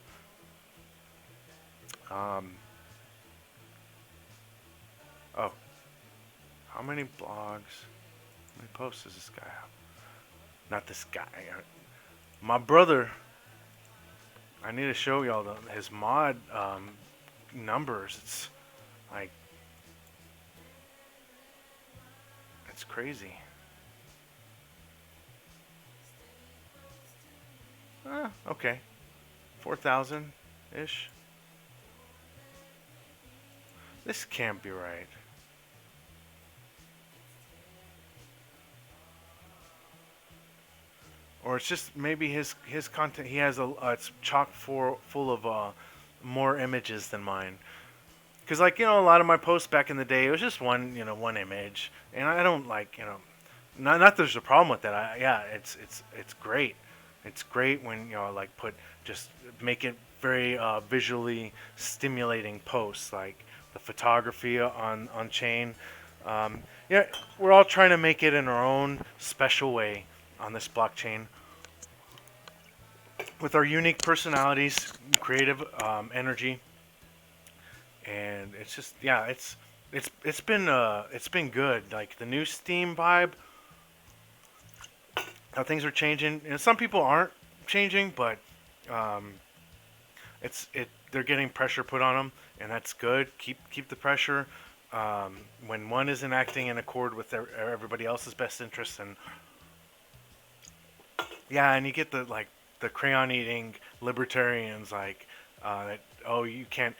Oh, how many blogs, how many posts does this guy have? Not this guy. My brother. I need to show y'all his mod numbers. It's like it's crazy. Okay, 4,000 ish. This can't be right. Or it's just maybe his content. He has it's chock full of more images than mine. Because like a lot of my posts back in the day, it was just one image, and I don't like not that there's a problem with that. It's great. It's great when like just make it very visually stimulating posts, like the photography on chain. We're all trying to make it in our own special way on this blockchain with our unique personalities, creative energy, and it's just it's been good. Like the new Steam vibe, how things are changing. Some people aren't changing, but they're getting pressure put on them, and that's good. Keep the pressure. When one isn't acting in accord with everybody else's best interests, and and you get the crayon eating libertarians that you can't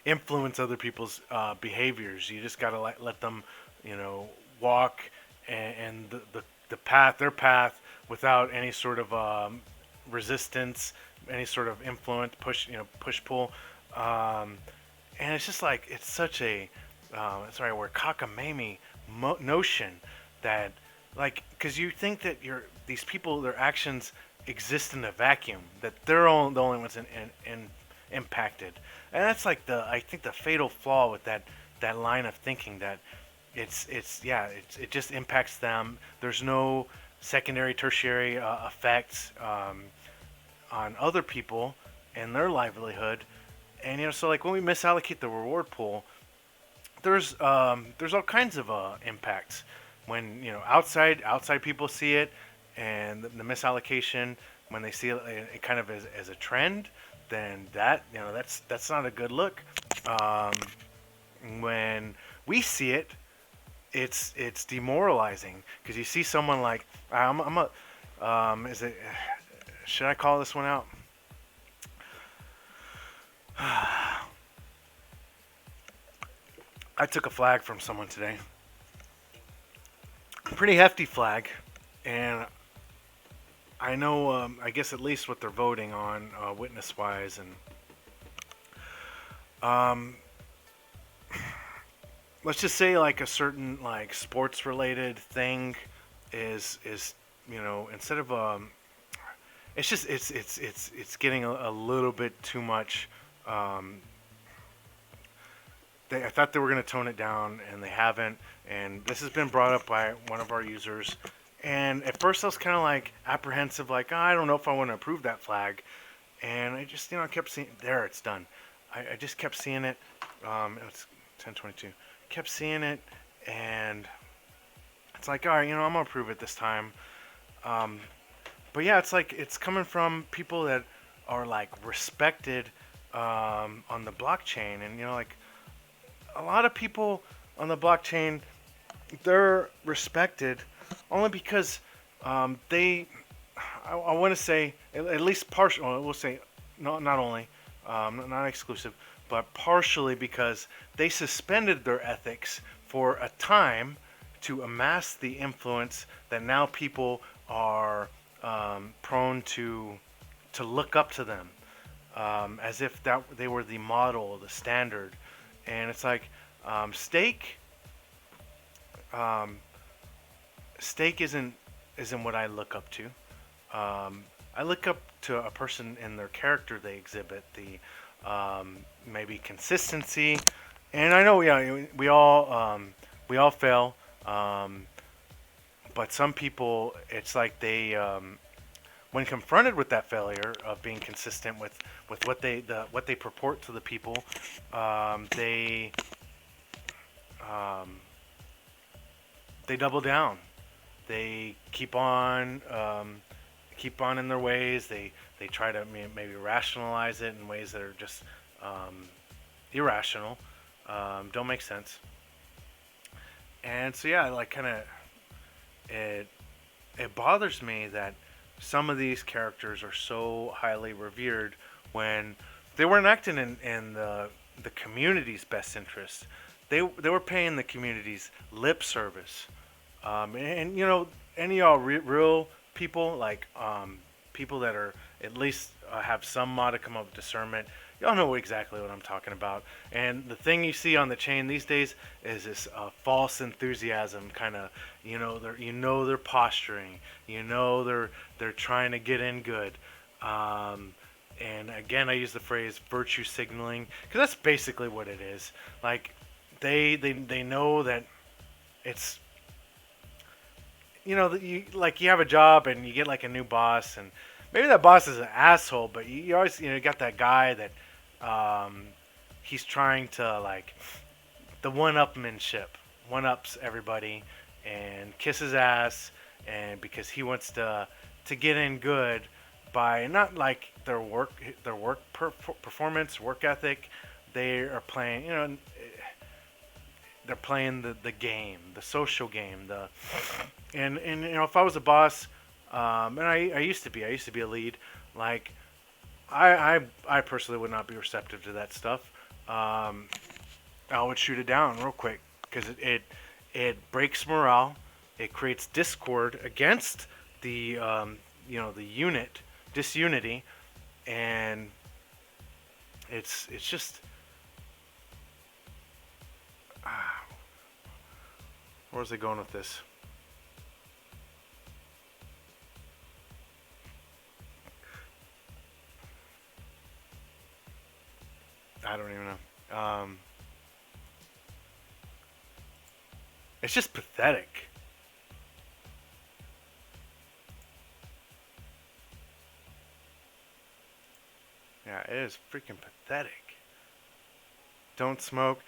influence other people's behaviors. You just gotta let them walk and their path without any sort of resistance, any sort of influence, push pull, and it's just like it's such a we're cockamamie notion that because you think that these people, their actions exist in a vacuum, that they're the only ones impacted, and that's I think the fatal flaw with that line of thinking, that it just impacts them. There's no secondary, tertiary effects on other people and their livelihood, and so when we misallocate the reward pool, there's all kinds of impacts. When outside people see it, and the misallocation, when they see it kind of as a trend, then that's not a good look. When we see it, it's demoralizing, because you see someone like should I call this one out? I took a flag from someone today. Pretty hefty flag, and I know I guess at least what they're voting on witness wise, and let's just say a certain sports related thing is instead of it's just it's getting a little bit too much. I thought they were going to tone it down, and they haven't. And this has been brought up by one of our users. And at first I was kind of apprehensive, I don't know if I want to approve that flag. And I just, I kept seeing, there, it's done. I just kept seeing it. It's 10:22. Kept seeing it, and it's all right, I'm going to approve it this time. But yeah, it's coming from people that are respected on the blockchain. And, a lot of people on the blockchain, they're respected only because I want to say, at least partial, we'll say, not only, not exclusive, but partially because they suspended their ethics for a time to amass the influence that now people are prone to look up to them, as if that they were the model, the standard. And it's like steak. Steak isn't what I look up to. I look up to a person in their character they exhibit, the maybe consistency, and I know we all fail, but some people it's like they when confronted with that failure of being consistent with what they purport to the people, um, they double down. They keep on in their ways. They try to maybe rationalize it in ways that are just irrational, don't make sense. And so yeah, like kind of it bothers me that some of these characters are so highly revered when they weren't acting in the community's best interest. They were paying the community's lip service. And you know, any of y'all real people, like people that are at least have some modicum of discernment, y'all know exactly what I'm talking about. And the thing you see on the chain these days is this false enthusiasm, kind of, they're posturing, they're trying to get in good. And again, I use the phrase virtue signaling because that's basically what it is. Like they know that it's, that you have a job and you get like a new boss, and maybe that boss is an asshole, but you always got that guy that he's trying to like the one-upmanship, one-ups everybody and kisses ass, and because he wants to get in good by not like their work performance, work ethic. They are playing, they're playing the game, the social game, and if I was a boss, and I used to be a lead, like I personally would not be receptive to that stuff. I would shoot it down real quick because it breaks morale, it creates discord against the the disunity, and it's just. Where was I going with this? I don't even know. It's just pathetic. Yeah, it is freaking pathetic. Don't smoke.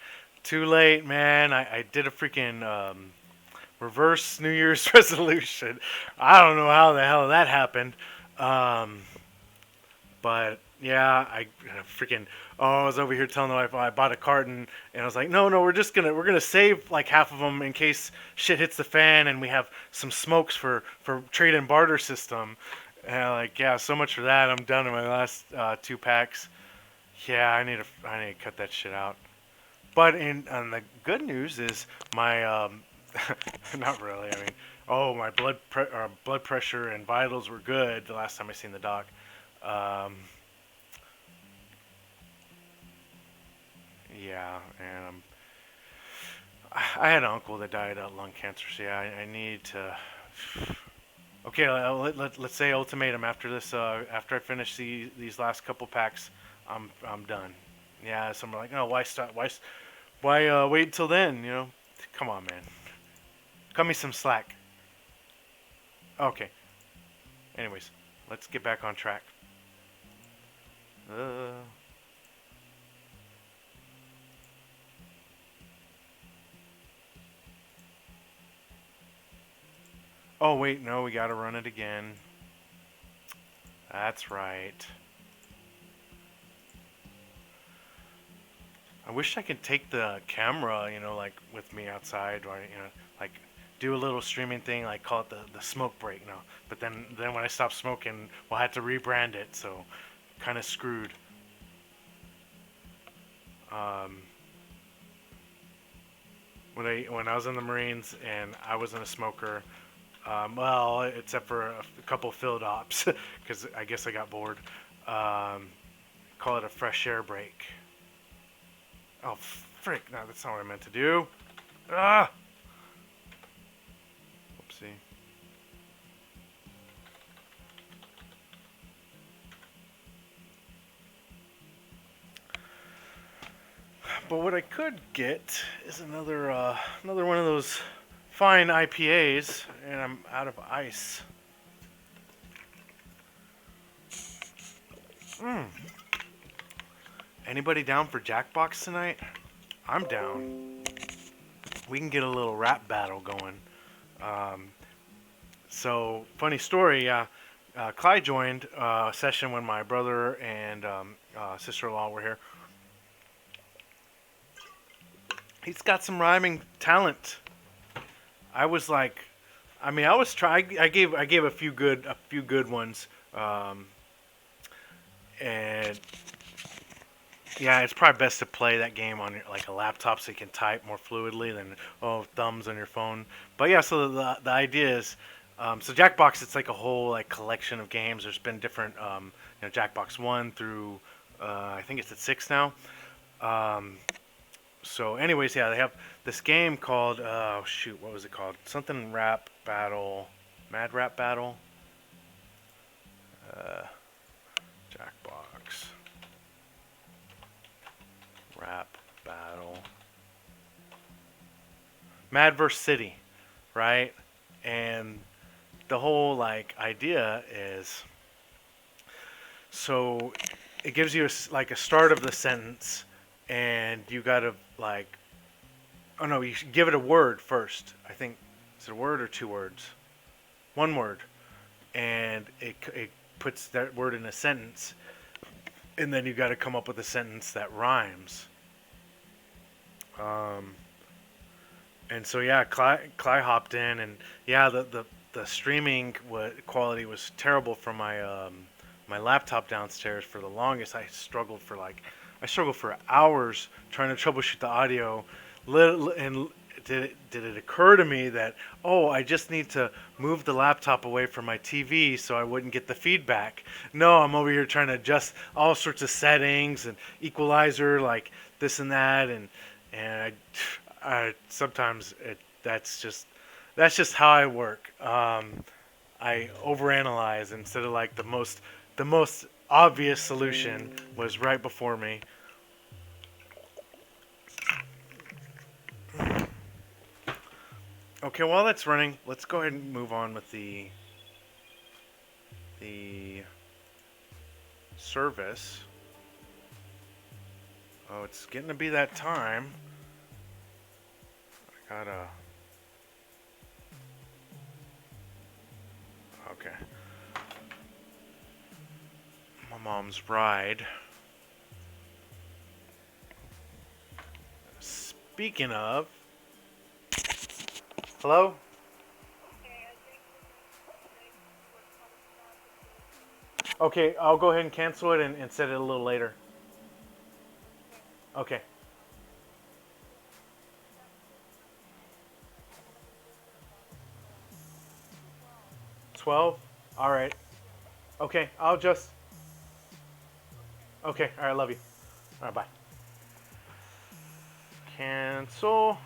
Too late, man. I did a freaking reverse New Year's resolution. I don't know how the hell that happened. But yeah, I freaking I was over here telling the wife I bought a carton, and I was like, no, we're gonna save like half of them in case shit hits the fan and we have some smokes for trade and barter system. And like, yeah, so much for that. I'm done in my last 2 packs. Yeah, I need to cut that shit out. But and the good news is my not really. I mean, my blood pressure and vitals were good the last time I seen the doc. Yeah, and I had an uncle that died of lung cancer. So yeah, I need to. Okay, let's say ultimatum after this. After I finish these last couple packs, I'm done. Yeah, some are like, no, why stop? Why wait until then? Come on, man. Cut me some slack. Okay. Anyways, let's get back on track. Oh wait, no, we gotta run it again. That's right. I wish I could take the camera, like with me outside, or like do a little streaming thing, like call it the smoke break, But then when I stop smoking, we'll have to rebrand it, so kind of screwed. when I was in the Marines and I wasn't a smoker. Well, except for a couple field ops, because I guess I got bored. Call it a fresh air break. Oh, frick. No, that's not what I meant to do. Ah! Oopsie. But what I could get is another one of those fine IPAs, and I'm out of ice. Anybody down for Jackbox tonight? I'm down. We can get a little rap battle going. So, funny story, Clyde joined a session when my brother and sister-in-law were here. He's got some rhyming talent. I was like, I gave a few good ones, and yeah, it's probably best to play that game on like a laptop so you can type more fluidly than thumbs on your phone. But yeah, so the idea is, so Jackbox, it's like a whole like collection of games. There's been different, Jackbox 1 through I think it's at 6 now. So anyways, yeah, they have this game called, what was it called? Something Rap Battle, Mad Rap Battle. Jackbox. Rap Battle. Mad vs. City, right? And the whole like idea is, so it gives you like a start of the sentence, and you gotta like, oh no, you should give it a word first. I think, is it a word or 2 words? 1 word, and it puts that word in a sentence, and then you got to come up with a sentence that rhymes. And so yeah, Cly hopped in, and yeah, the streaming quality was terrible from my my laptop downstairs for the longest. I struggled for hours trying to troubleshoot the audio, and did it occur to me that, I just need to move the laptop away from my TV so I wouldn't get the feedback. No, I'm over here trying to adjust all sorts of settings and equalizer, like this and that, and I sometimes that's just how I work. I overanalyze instead of like the most obvious solution was right before me. Okay, while that's running, let's go ahead and move on with the service. Oh, it's getting to be that time. I gotta... Okay. My mom's ride. Speaking of... Hello? Okay, I'll go ahead and cancel it and set it a little later. Okay. $12? Alright. Okay, I'll just... Okay, alright, love you. Alright, bye. Cancel.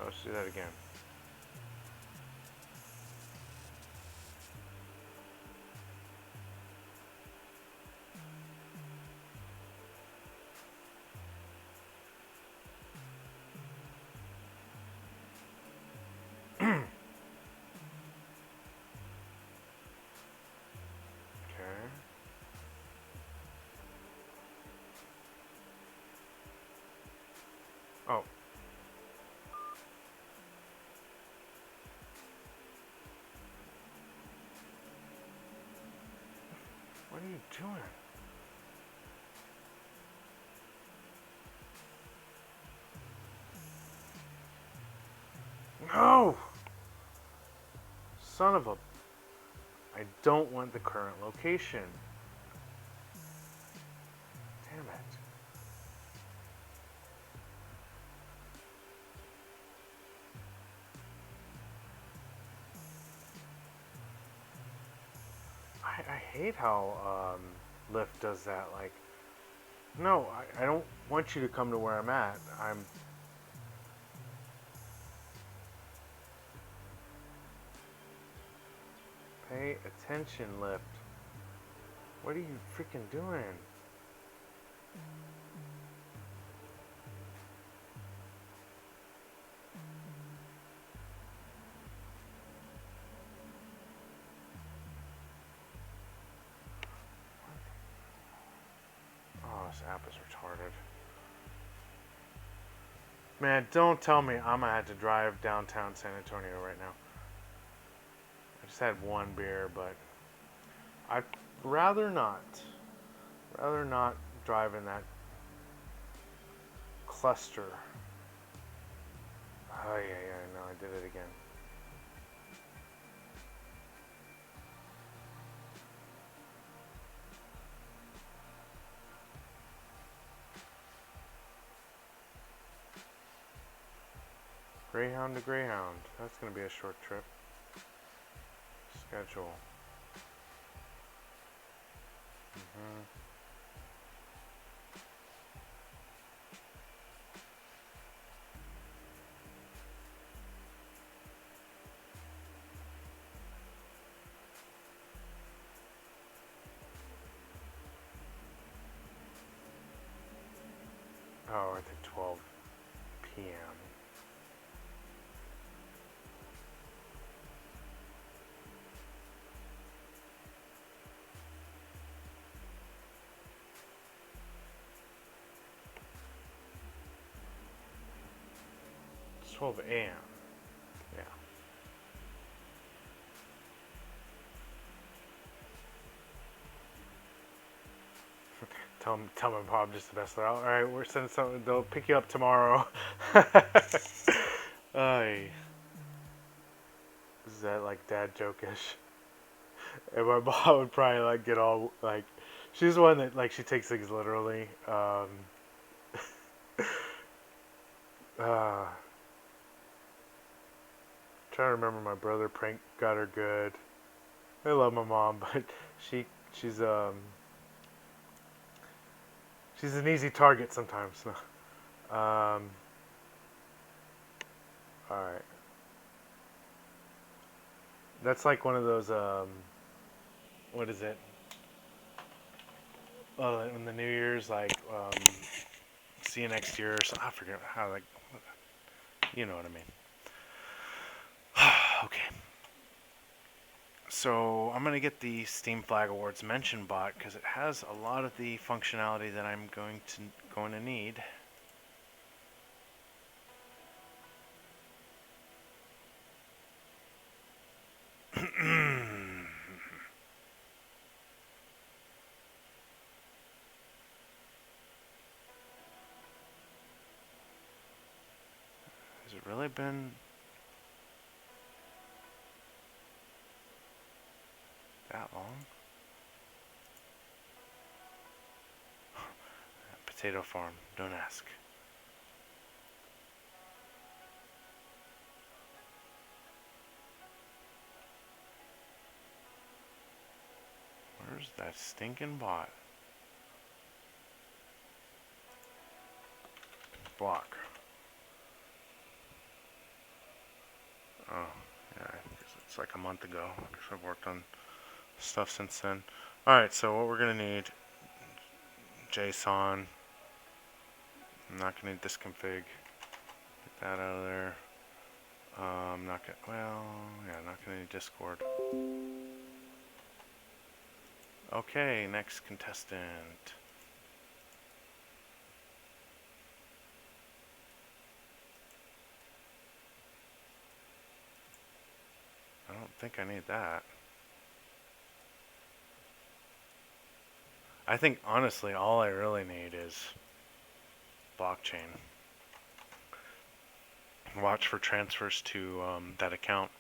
Let's do that again. Oh. What are you doing? No! Son of a... I don't want the current location. Damn it. hate how Lyft does that. Like, no, I don't want you to come to where I'm at. Pay attention, Lyft. What are you freaking doing? Oh, this app is retarded. Man, don't tell me I'm gonna have to drive downtown San Antonio right now. I just had one beer, but I'd rather not. Rather not drive in that cluster. Oh, yeah, no, I did it again. Greyhound to Greyhound. That's going to be a short trip. Schedule. Oh, I think 12 p.m. It's 12 a.m. Yeah. Tell my Bob just the best. All right, we're sending something. They'll pick you up tomorrow. Ay. Is that like dad joke-ish? And my mom would probably like get all like, she's the one that like she takes things literally. Trying to remember my brother prank got her good. I love my mom, but she's an easy target sometimes. All right. That's like one of those what is it? In the New Year's, like see you next year or something. I forget how, like, you know what I mean. Okay. So I'm gonna get the Steam Flag Awards mention bot because it has a lot of the functionality that I'm going to need. Has it really been that long? Potato farm, don't ask. Where's that stinking bot? Block. Oh, yeah, I guess it's like a month ago. I guess I've worked on stuff since then. Alright, so what we're gonna need, JSON. I'm not gonna need this config. Get that out of there. I'm not gonna, well, yeah, not gonna need Discord. Okay, next contestant. I don't think I need that. I think, honestly, all I really need is blockchain. Watch for transfers to that account.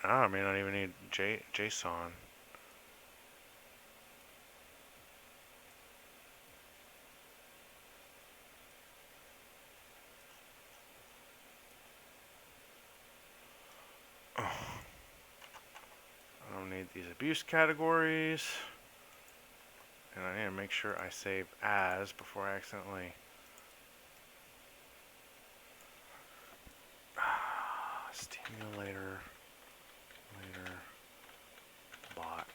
I may not even need JSON. I don't need made these abuse categories. And I need to make sure I save as before I accidentally... Stimulator, later, bot.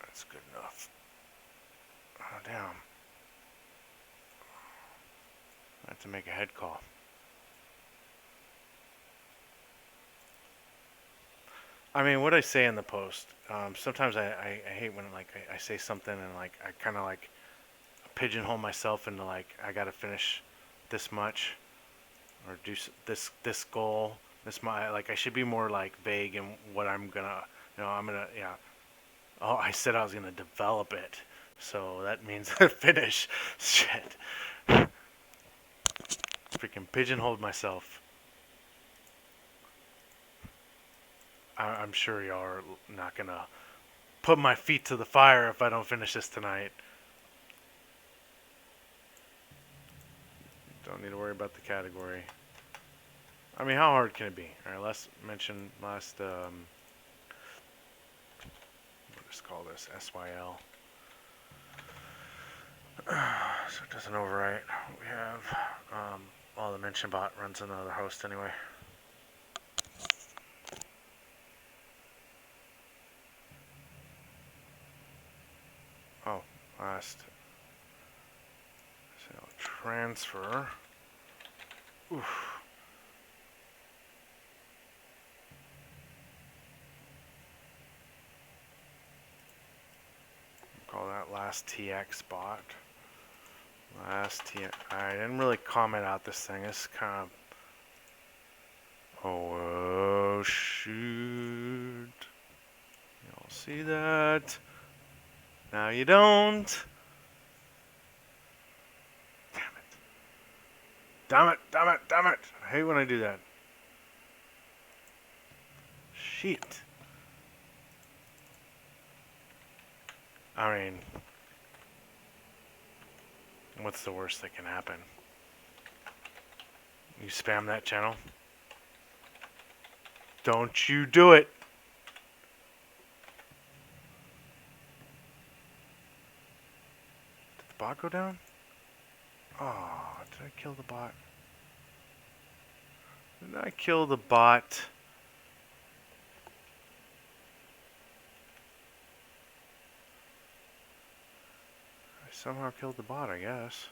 That's good enough. Oh, damn. I have to make a head call. I mean, what I say in the post, sometimes I hate when like I say something and like I kind of like pigeonhole myself into like I gotta finish this much or do this goal. Like I should be more like vague in what I'm gonna, yeah. Oh, I said I was gonna develop it, so that means finish. Shit. Freaking pigeonholed myself. I'm sure y'all are not gonna put my feet to the fire if I don't finish this tonight. Don't need to worry about the category. I mean, how hard can it be? All right, let's mention last. We'll just call this SYL. So it doesn't overwrite. We have the mention bot runs another host anyway. Oh, last. So transfer. Oof. Call that last TX bot. Last TX. I didn't really comment out this thing. It's kind of. Oh, shoot. Y'all see that? Now you don't. Damn it. Damn it. Damn it. I hate when I do that. Shit. I mean, what's the worst that can happen? You spam that channel? Don't you do it! Did the bot go down? Oh, did I kill the bot? Did I kill the bot? I somehow killed the bot, I guess.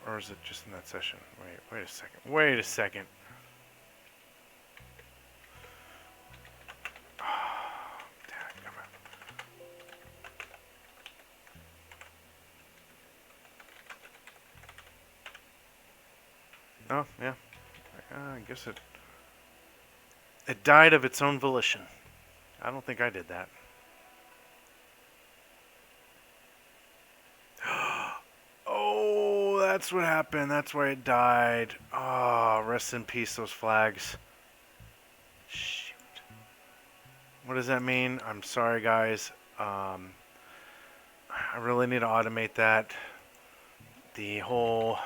Or is it just in that session? Wait a second. Wait a second. Oh, yeah. I guess it died of its own volition. I don't think I did that. Oh, that's what happened. That's why it died. Oh, rest in peace, those flags. Shoot. What does that mean? I'm sorry, guys. I really need to automate that. The whole...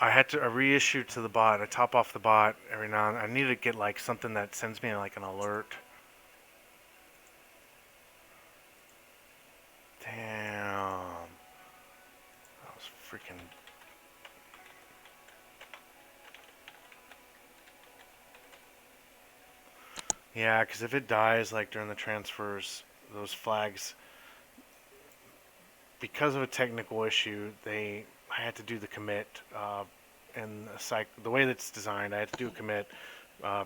I had to reissue to the bot. I top off the bot every now and then. I need to get like something that sends me like an alert. Damn. That was freaking... Yeah, because if it dies like during the transfers, those flags, because of a technical issue, I had to do the commit, and the way that it's designed, I had to do a commit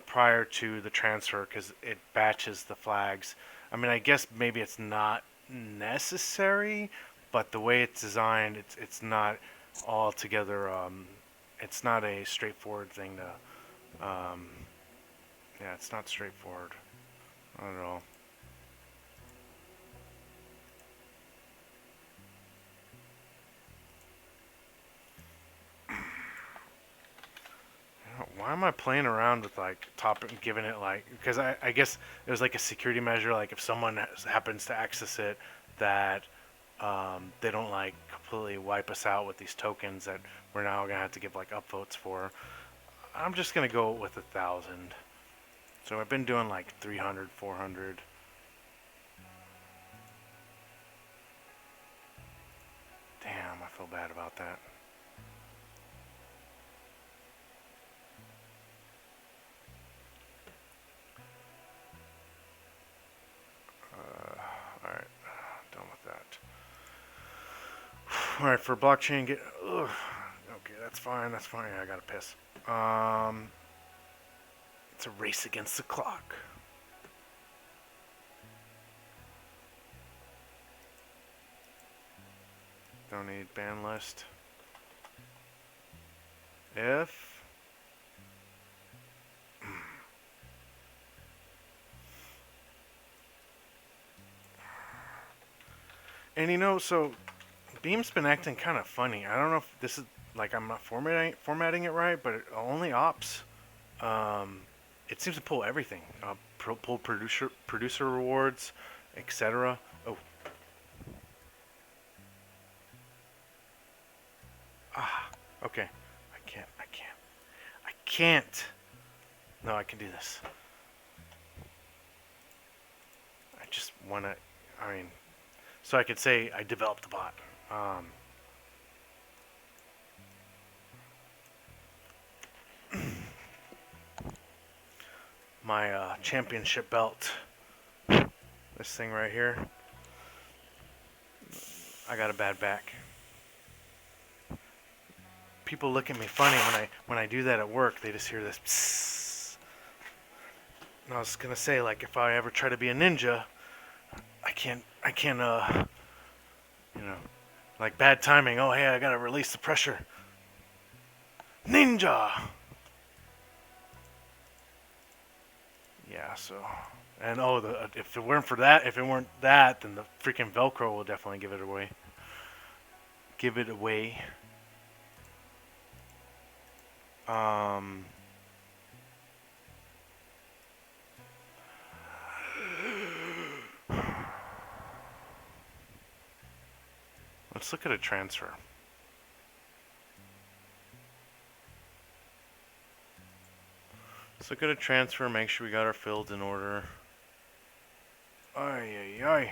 prior to the transfer because it batches the flags. I mean, I guess maybe it's not necessary, but the way it's designed, it's not altogether. It's not a straightforward thing to. Yeah, it's not straightforward. Not at all. Why am I playing around with like giving it like, because I guess it was like a security measure, like if someone happens to access it, that they don't like completely wipe us out with these tokens that we're now gonna have to give like upvotes for. I'm just gonna go with 1,000. So I've been doing like 300, 400. Damn, I feel bad about that. Alright, done with that. Alright, for blockchain, okay, that's fine, yeah, I gotta piss. It's a race against the clock. Don't need ban list. If and you know, so Beam's been acting kind of funny. I don't know if this is like I'm not formatting it right, but it only ops. It seems to pull everything. Pull producer rewards, etc. Oh. Okay. I can't. No, I can do this. I just want to, so I could say I developed the bot. My championship belt. This thing right here. I got a bad back. People look at me funny when I do that at work. They just hear this psss. And I was gonna say, like, if I ever try to be a ninja, I can't like bad timing. Oh, hey, I gotta release the pressure. Ninja. Yeah. So, and if it weren't that, then the freaking Velcro will definitely give it away. Let's look at a transfer. Let's look at a transfer, make sure we got our fields in order. Ay, ay, ay.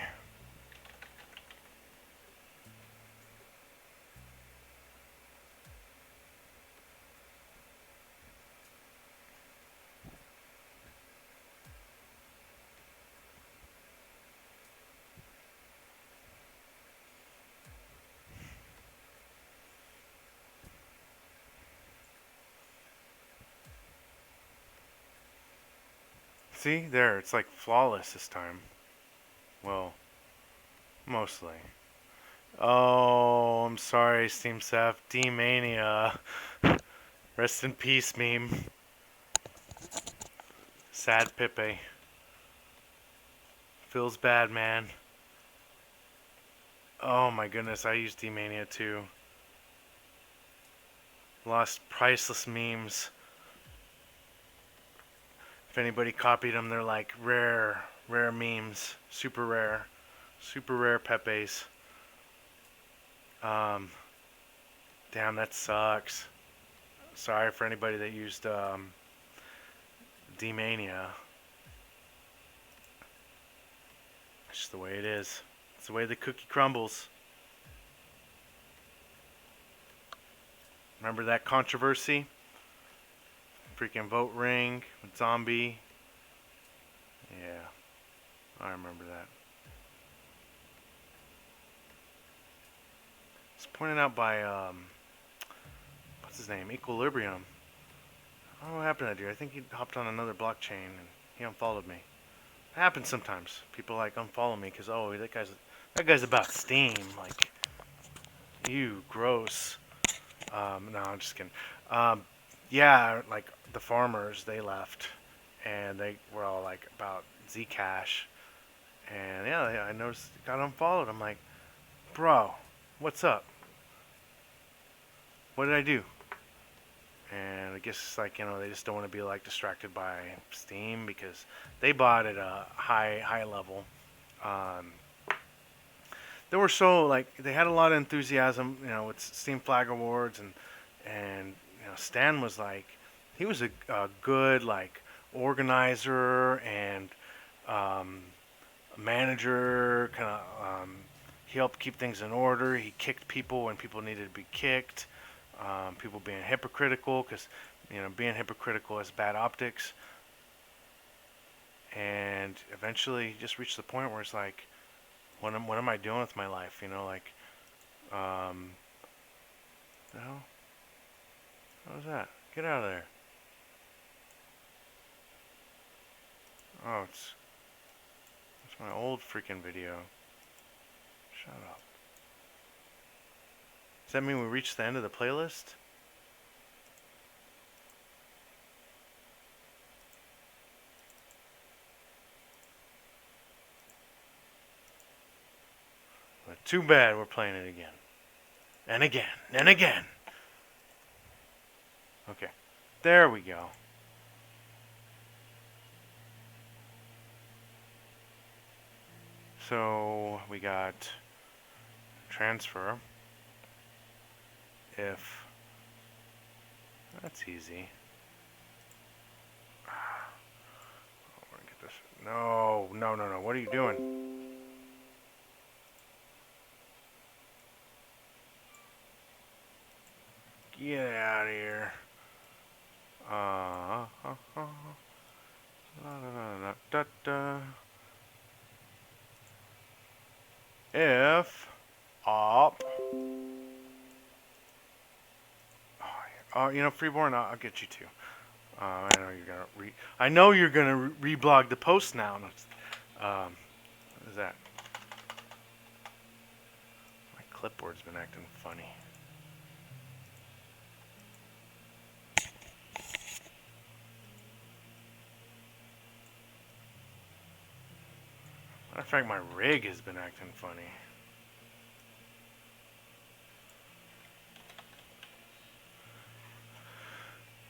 See, there, it's like flawless this time. Well, mostly. Oh, I'm sorry, Steam Saf. D-Mania. Rest in peace, meme. Sad Pepe. Feels bad, man. Oh my goodness, I used D-Mania too. Lost priceless memes. If anybody copied them, they're like rare memes. Super rare Pepes. Damn, that sucks. Sorry for anybody that used D-Mania. It's just the way it is. It's the way the cookie crumbles. Remember that controversy? Freaking vote ring with zombie. Yeah, I remember that. It's pointed out by what's his name? Equilibrium. I don't know what happened to that dude. I think he hopped on another blockchain and he unfollowed me. It happens sometimes. People like unfollow me because that guy's about Steam. Like, you gross. No, I'm just kidding. Yeah, like the farmers, they left, and they were all like about Zcash, and yeah, I noticed it got unfollowed. I'm like, bro, what's up? What did I do? And I guess like, you know, they just don't want to be like distracted by Steam because they bought at a high level. They were so like they had a lot of enthusiasm, you know, with Steam Flag Awards and you know, Stan was like he was a good like organizer and manager, kind of. He helped keep things in order. He kicked people when people needed to be kicked. People being hypocritical, because you know being hypocritical has bad optics. And eventually, he just reached the point where it's like, what am I doing with my life? You know, like, the hell? What was that? Get out of there! Oh, it's my old freaking video. Shut up. Does that mean we reached the end of the playlist? But too bad we're playing it again. And again. And again. Okay. There we go. So we got transfer. If that's easy. Oh, we're gonna get this. No. What are you doing? Get out of here. If op. Oh, you know, Freeborn, I'll get you too. I know you're gonna reblog the post now. What is that? My clipboard's been acting funny. Matter of fact, my rig has been acting funny.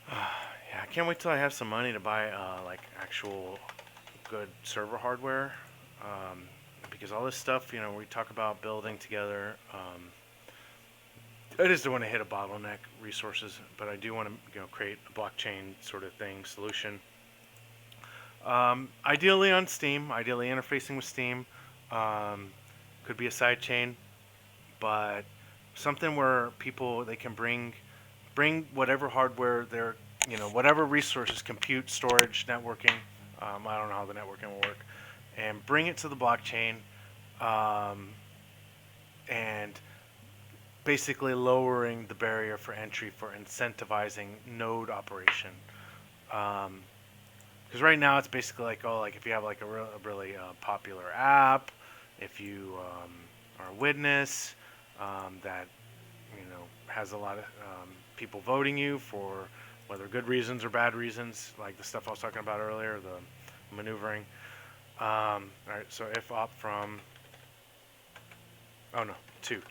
Yeah, I can't wait till I have some money to buy like actual good server hardware. Because all this stuff, you know, we talk about building together. I just don't want to hit a bottleneck resources, but I do want to, you know, create a blockchain sort of thing solution. Ideally on Steam, ideally interfacing with Steam. Could be a side chain, but something where people they can bring whatever hardware they're, you know, whatever resources, compute, storage, networking. I don't know how the networking will work, and bring it to the blockchain, and basically lowering the barrier for entry for incentivizing node operation. Because right now it's basically like, oh, like if you have like a really popular app, if you are a witness that, you know, has a lot of people voting you for whether good reasons or bad reasons, like the stuff I was talking about earlier, the maneuvering. All right, so if op from, oh no, two.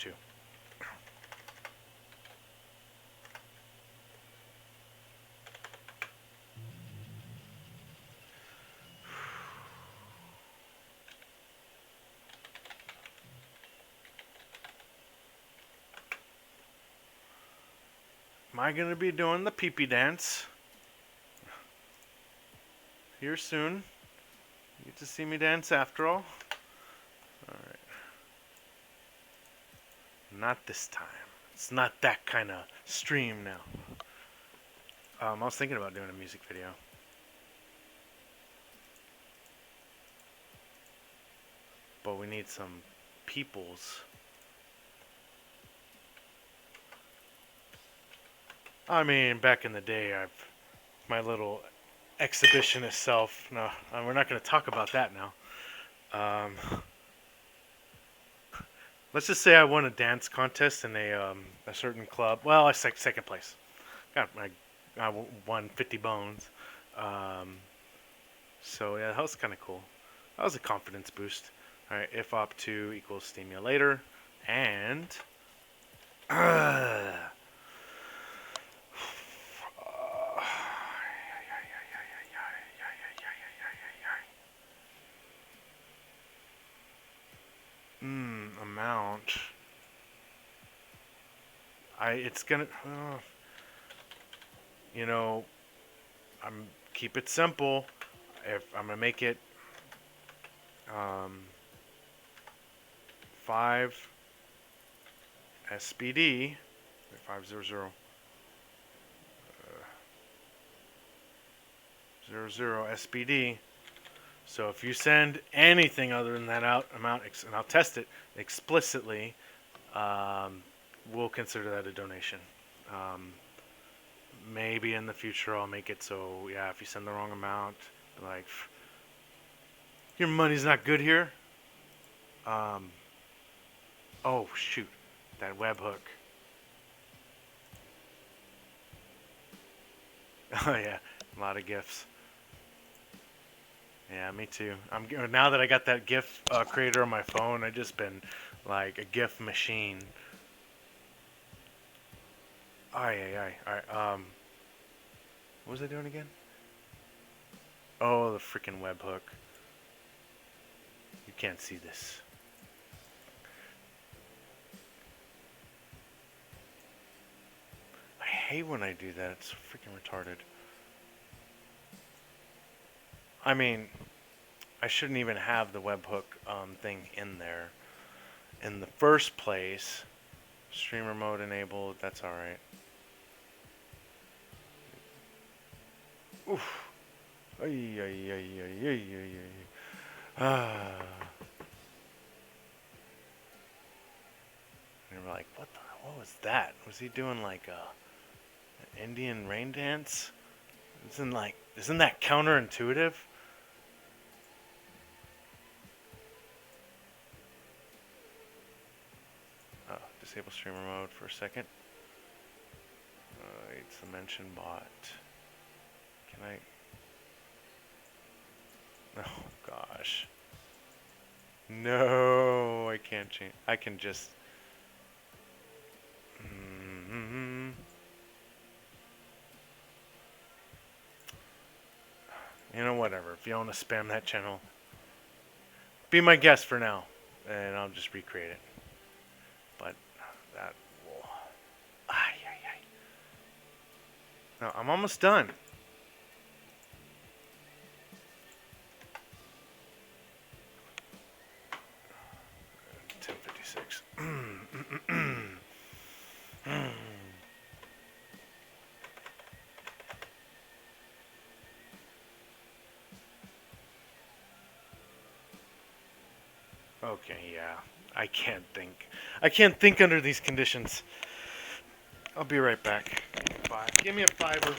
Am I going to be doing the pee-pee dance? Here soon. You get to see me dance after all. Alright. Not this time. It's not that kind of stream now. I was thinking about doing a music video. But we need some peoples. I mean, back in the day, my little exhibitionist self. No, we're not going to talk about that now. Let's just say I won a dance contest in a certain club. Well, I second place. I won 50 bones. So yeah, that was kind of cool. That was a confidence boost. All right, if op2 equals Steemian later, and Amount. It's gonna, you know, keep it simple. If I'm gonna make it 5 SBD, 500 00 SBD. So if you send anything other than that amount, and I'll test it explicitly, we'll consider that a donation. Maybe in the future I'll make it so, yeah, if you send the wrong amount, like, your money's not good here. Oh, shoot. That webhook. Oh, yeah. A lot of GIFs. Yeah, me too. Now that I got that GIF creator on my phone, I've just been like a GIF machine. Alright. What was I doing again? Oh, the freaking webhook. You can't see this. I hate when I do that. It's so freaking retarded. I mean, I shouldn't even have the webhook thing in there in the first place. Streamer mode enabled. That's all right. Oof. Ah. And we're like, what was that? Was he doing like an Indian rain dance? Isn't that counterintuitive? Oh, disable streamer mode for a second. It's the mention bot. Can I? Oh gosh. No, I can't change. I can just. You know, whatever. If you want to spam that channel, be my guest for now, and I'll just recreate it. But that will. No, I'm almost done. Okay, yeah. I can't think. I can't think under these conditions. I'll be right back. Bye. Give me a fiver.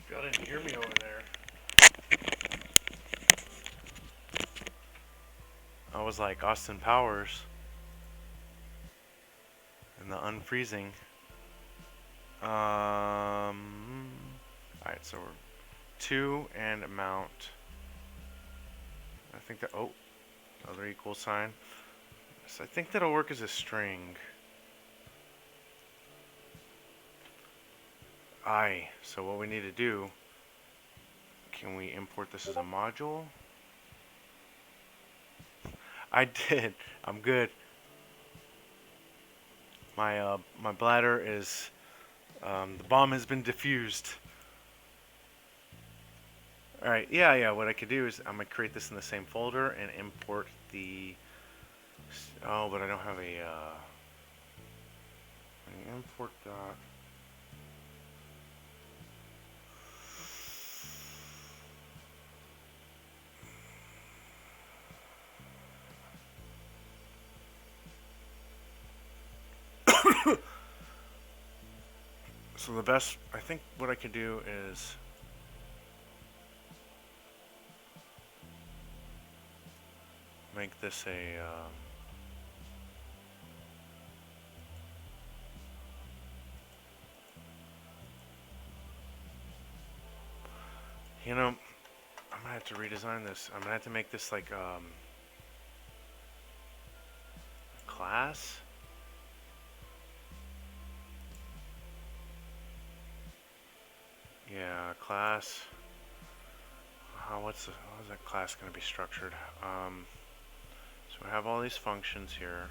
Y'all didn't hear me over there. I was like Austin Powers and the unfreezing. Alright, so we're 2 and amount. I think that, oh, another equal sign. So I think that'll work as a string. So what we need to do, can we import this as a module? I did. I'm good. My my bladder is the bomb has been diffused. All right. Yeah. What I could do is I'm gonna create this in the same folder and import the. Oh, but I don't have a. Import that. So the best, I think what I can do is make this a you know, I'm gonna have to redesign this. I'm gonna have to make this like a class. Yeah, class. How is that class going to be structured? So we have all these functions here.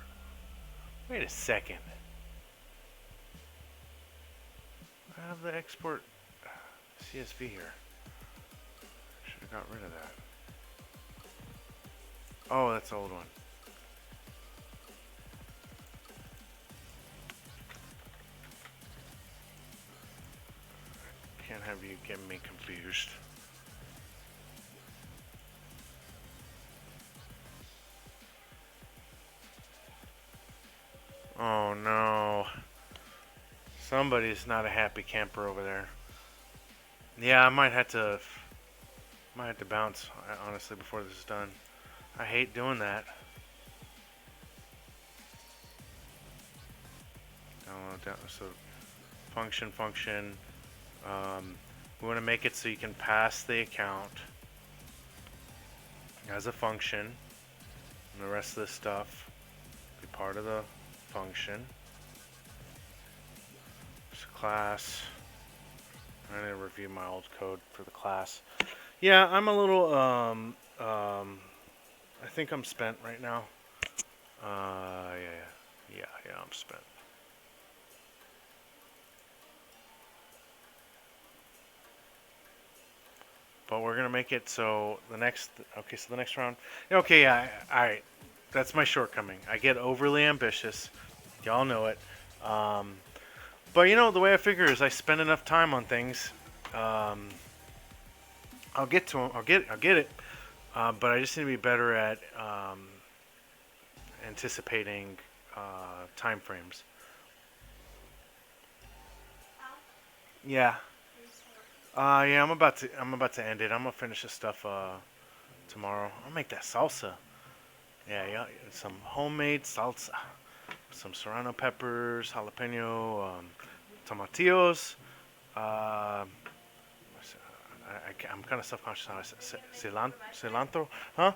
Wait a second. I have the export CSV here. Should have got rid of that. Oh, that's the old one. Can't have you get me confused. Oh no. Somebody's not a happy camper over there. Yeah, I might have to bounce honestly before this is done. I hate doing that. So function. We want to make it so you can pass the account as a function, and the rest of this stuff be part of the function. So class. I need to review my old code for the class. Yeah, I'm a little I think I'm spent right now. Yeah, I'm spent. But we're gonna make it so the next. Okay, so the next round. Okay, yeah, all right. That's my shortcoming. I get overly ambitious. Y'all know it. But you know the way I figure is I spend enough time on things. I'll get to them. I'll get it. But I just need to be better at anticipating time frames. Yeah. Yeah, I'm about to end it. I'm gonna finish this stuff tomorrow. I'll make that salsa. Yeah, some homemade salsa, some serrano peppers, jalapeno, tomatillos. I'm kind of self-conscious how I say cilantro, huh?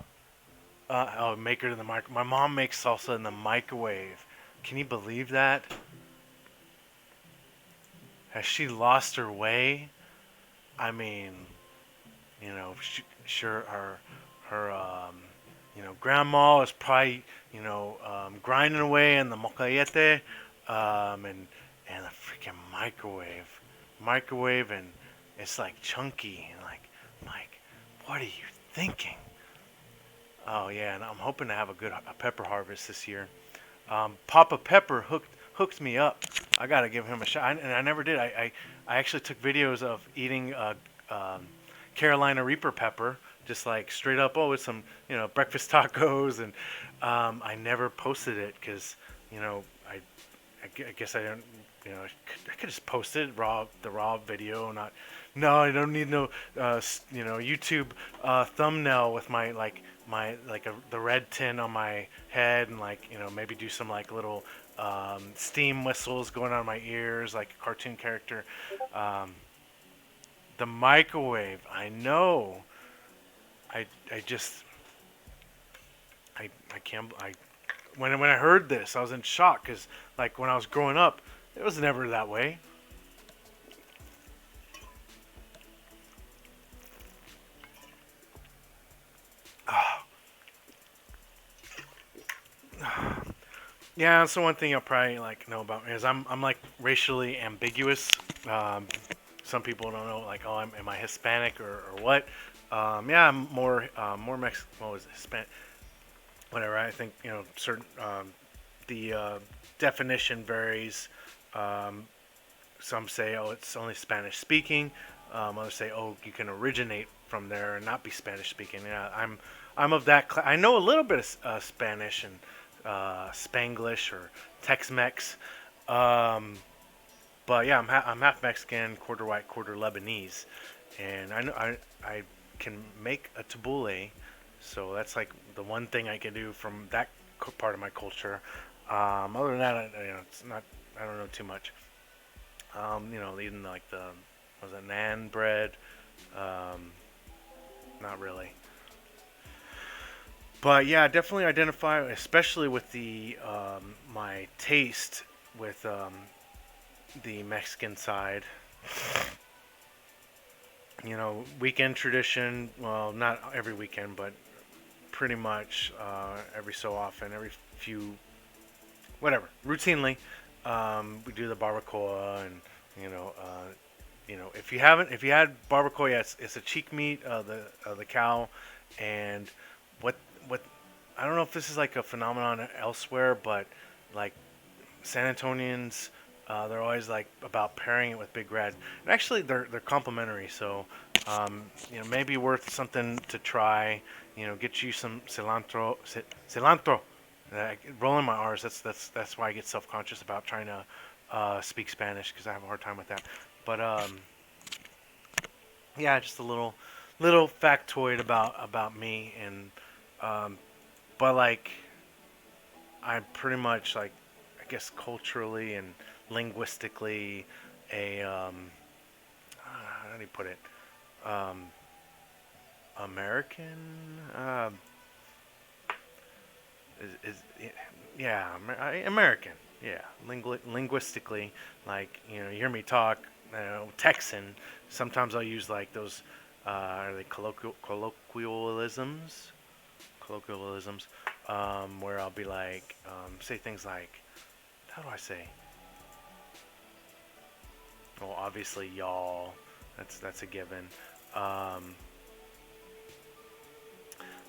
Oh, make it in the microwave. My mom makes salsa in the microwave. Can you believe that? Has she lost her way? I mean, you know, sure, her grandma is probably, grinding away in the molcajete, and a freaking microwave, and it's like chunky, and like, what are you thinking? Oh yeah, and I'm hoping to have a pepper harvest this year. Papa Pepper hooked me up. I gotta give him a shot, and I never did. I actually took videos of eating Carolina Reaper pepper, just like straight up. Oh, with some breakfast tacos, and I never posted it because I guess I don't. I could just post it the raw video. No, I don't need no YouTube thumbnail with my the red tin on my head, and maybe do some little steam whistles going on my ears like a cartoon character. The microwave, I know. I just I can't I when I heard this, I was in shock because when I was growing up, it was never that way. Yeah, that's the one thing I'll probably know about me is I'm racially ambiguous. Some people don't know oh, am I Hispanic or what? Yeah, I'm more Mexican. What was it? Hispanic? Whatever. I think certain the definition varies. Some say it's only Spanish speaking. Others say you can originate from there and not be Spanish speaking. Yeah, I'm of that. I know a little bit of Spanish and Spanglish or Tex-Mex. But yeah, I'm half Mexican, quarter white, quarter Lebanese, and I can make a tabbouleh, so that's the one thing I can do from that part of my culture. Other than that, it's not. I don't know too much. Even was it naan bread? Not really. But yeah, definitely identify, especially with the my taste with the Mexican side. Weekend tradition. Well, not every weekend, but pretty much every so often, every few, whatever, routinely, we do the barbacoa, and if you had barbacoa, yeah, it's a cheek meat of the cow, and what I don't know if this is a phenomenon elsewhere, but San Antonians, they're always about pairing it with Big Red. And actually, they're complementary, so maybe worth something to try. Get you some cilantro. Cilantro. Rolling my R's. That's why I get self-conscious about trying to speak Spanish, because I have a hard time with that. But yeah, just a little factoid about me, and but I'm pretty much I guess culturally and linguistically how do you put it? American. Yeah, American. Yeah, linguistically, you hear me talk, Texan. Sometimes I'll use those. Are they colloquialisms? Colloquialisms, where I'll be say things how do I say? Well, obviously, y'all. That's a given.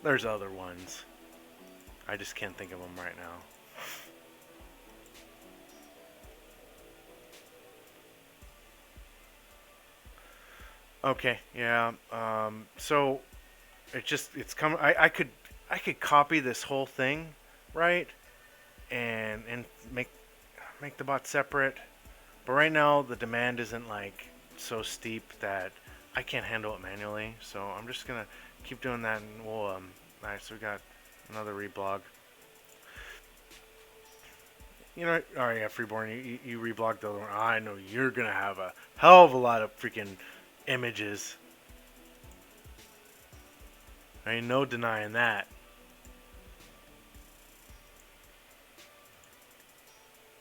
There's other ones. I just can't think of them right now. Okay, yeah. So it's coming. I could copy this whole thing, right, and make the bot separate. But right now the demand isn't so steep that I can't handle it manually. So I'm just gonna keep doing that, and we'll Alright, so we got another reblog. Alright, yeah, Freeborn, you reblogged the other one. I know you're gonna have a hell of a lot of freaking images. Ain't no denying that.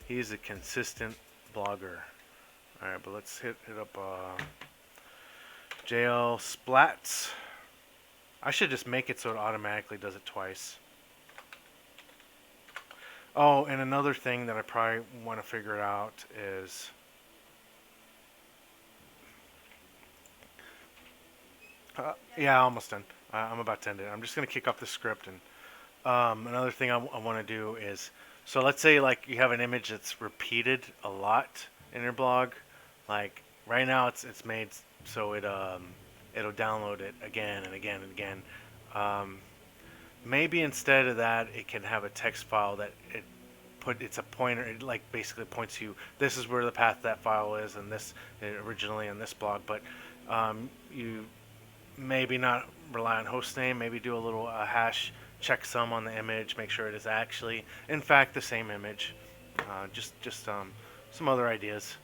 He's a consistent blogger. Alright, but let's hit up JL Splats. I should just make it so it automatically does it twice. Oh, and another thing that I probably want to figure out is yeah, almost done. I'm about to end it. I'm just going to kick off the script, and another thing I want to do is, so let's say you have an image that's repeated a lot in your blog. Right now it's made so it'll download it again and again and again. Maybe instead of that, it can have a text file that it's a pointer. It basically points you. This is where the path of that file is, and this originally on this blog. But you maybe not rely on host name. Maybe do a little hash checksum on the image, make sure it is actually, in fact, the same image. Just some other ideas.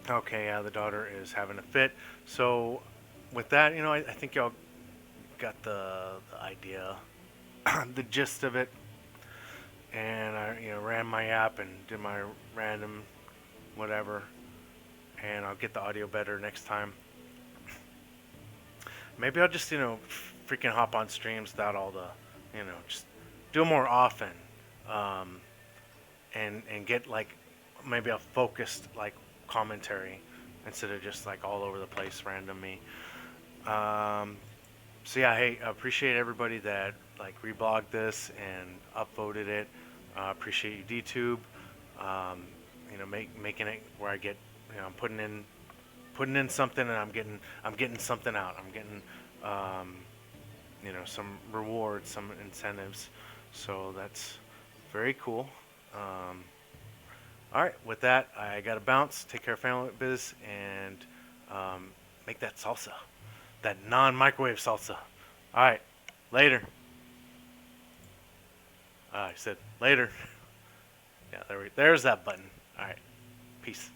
Okay, yeah, the daughter is having a fit. So with that, I think y'all got the idea, the gist of it. And I, ran my app and did my random whatever. And I'll get the audio better next time. Maybe I'll just, freaking hop on streams without all the, just do it more often. And get like maybe a focused like commentary instead of just like all over the place random me. So yeah, hey, I appreciate everybody that like reblogged this and upvoted it. Appreciate you, DTube. Making it where I get, I'm putting in something and I'm getting something out. I'm getting, some rewards, some incentives. So that's very cool. All right, with that, I got to bounce. Take care of family biz and make that salsa, that non-microwave salsa. All right, later. I said later. Yeah, there's that button. All right, peace.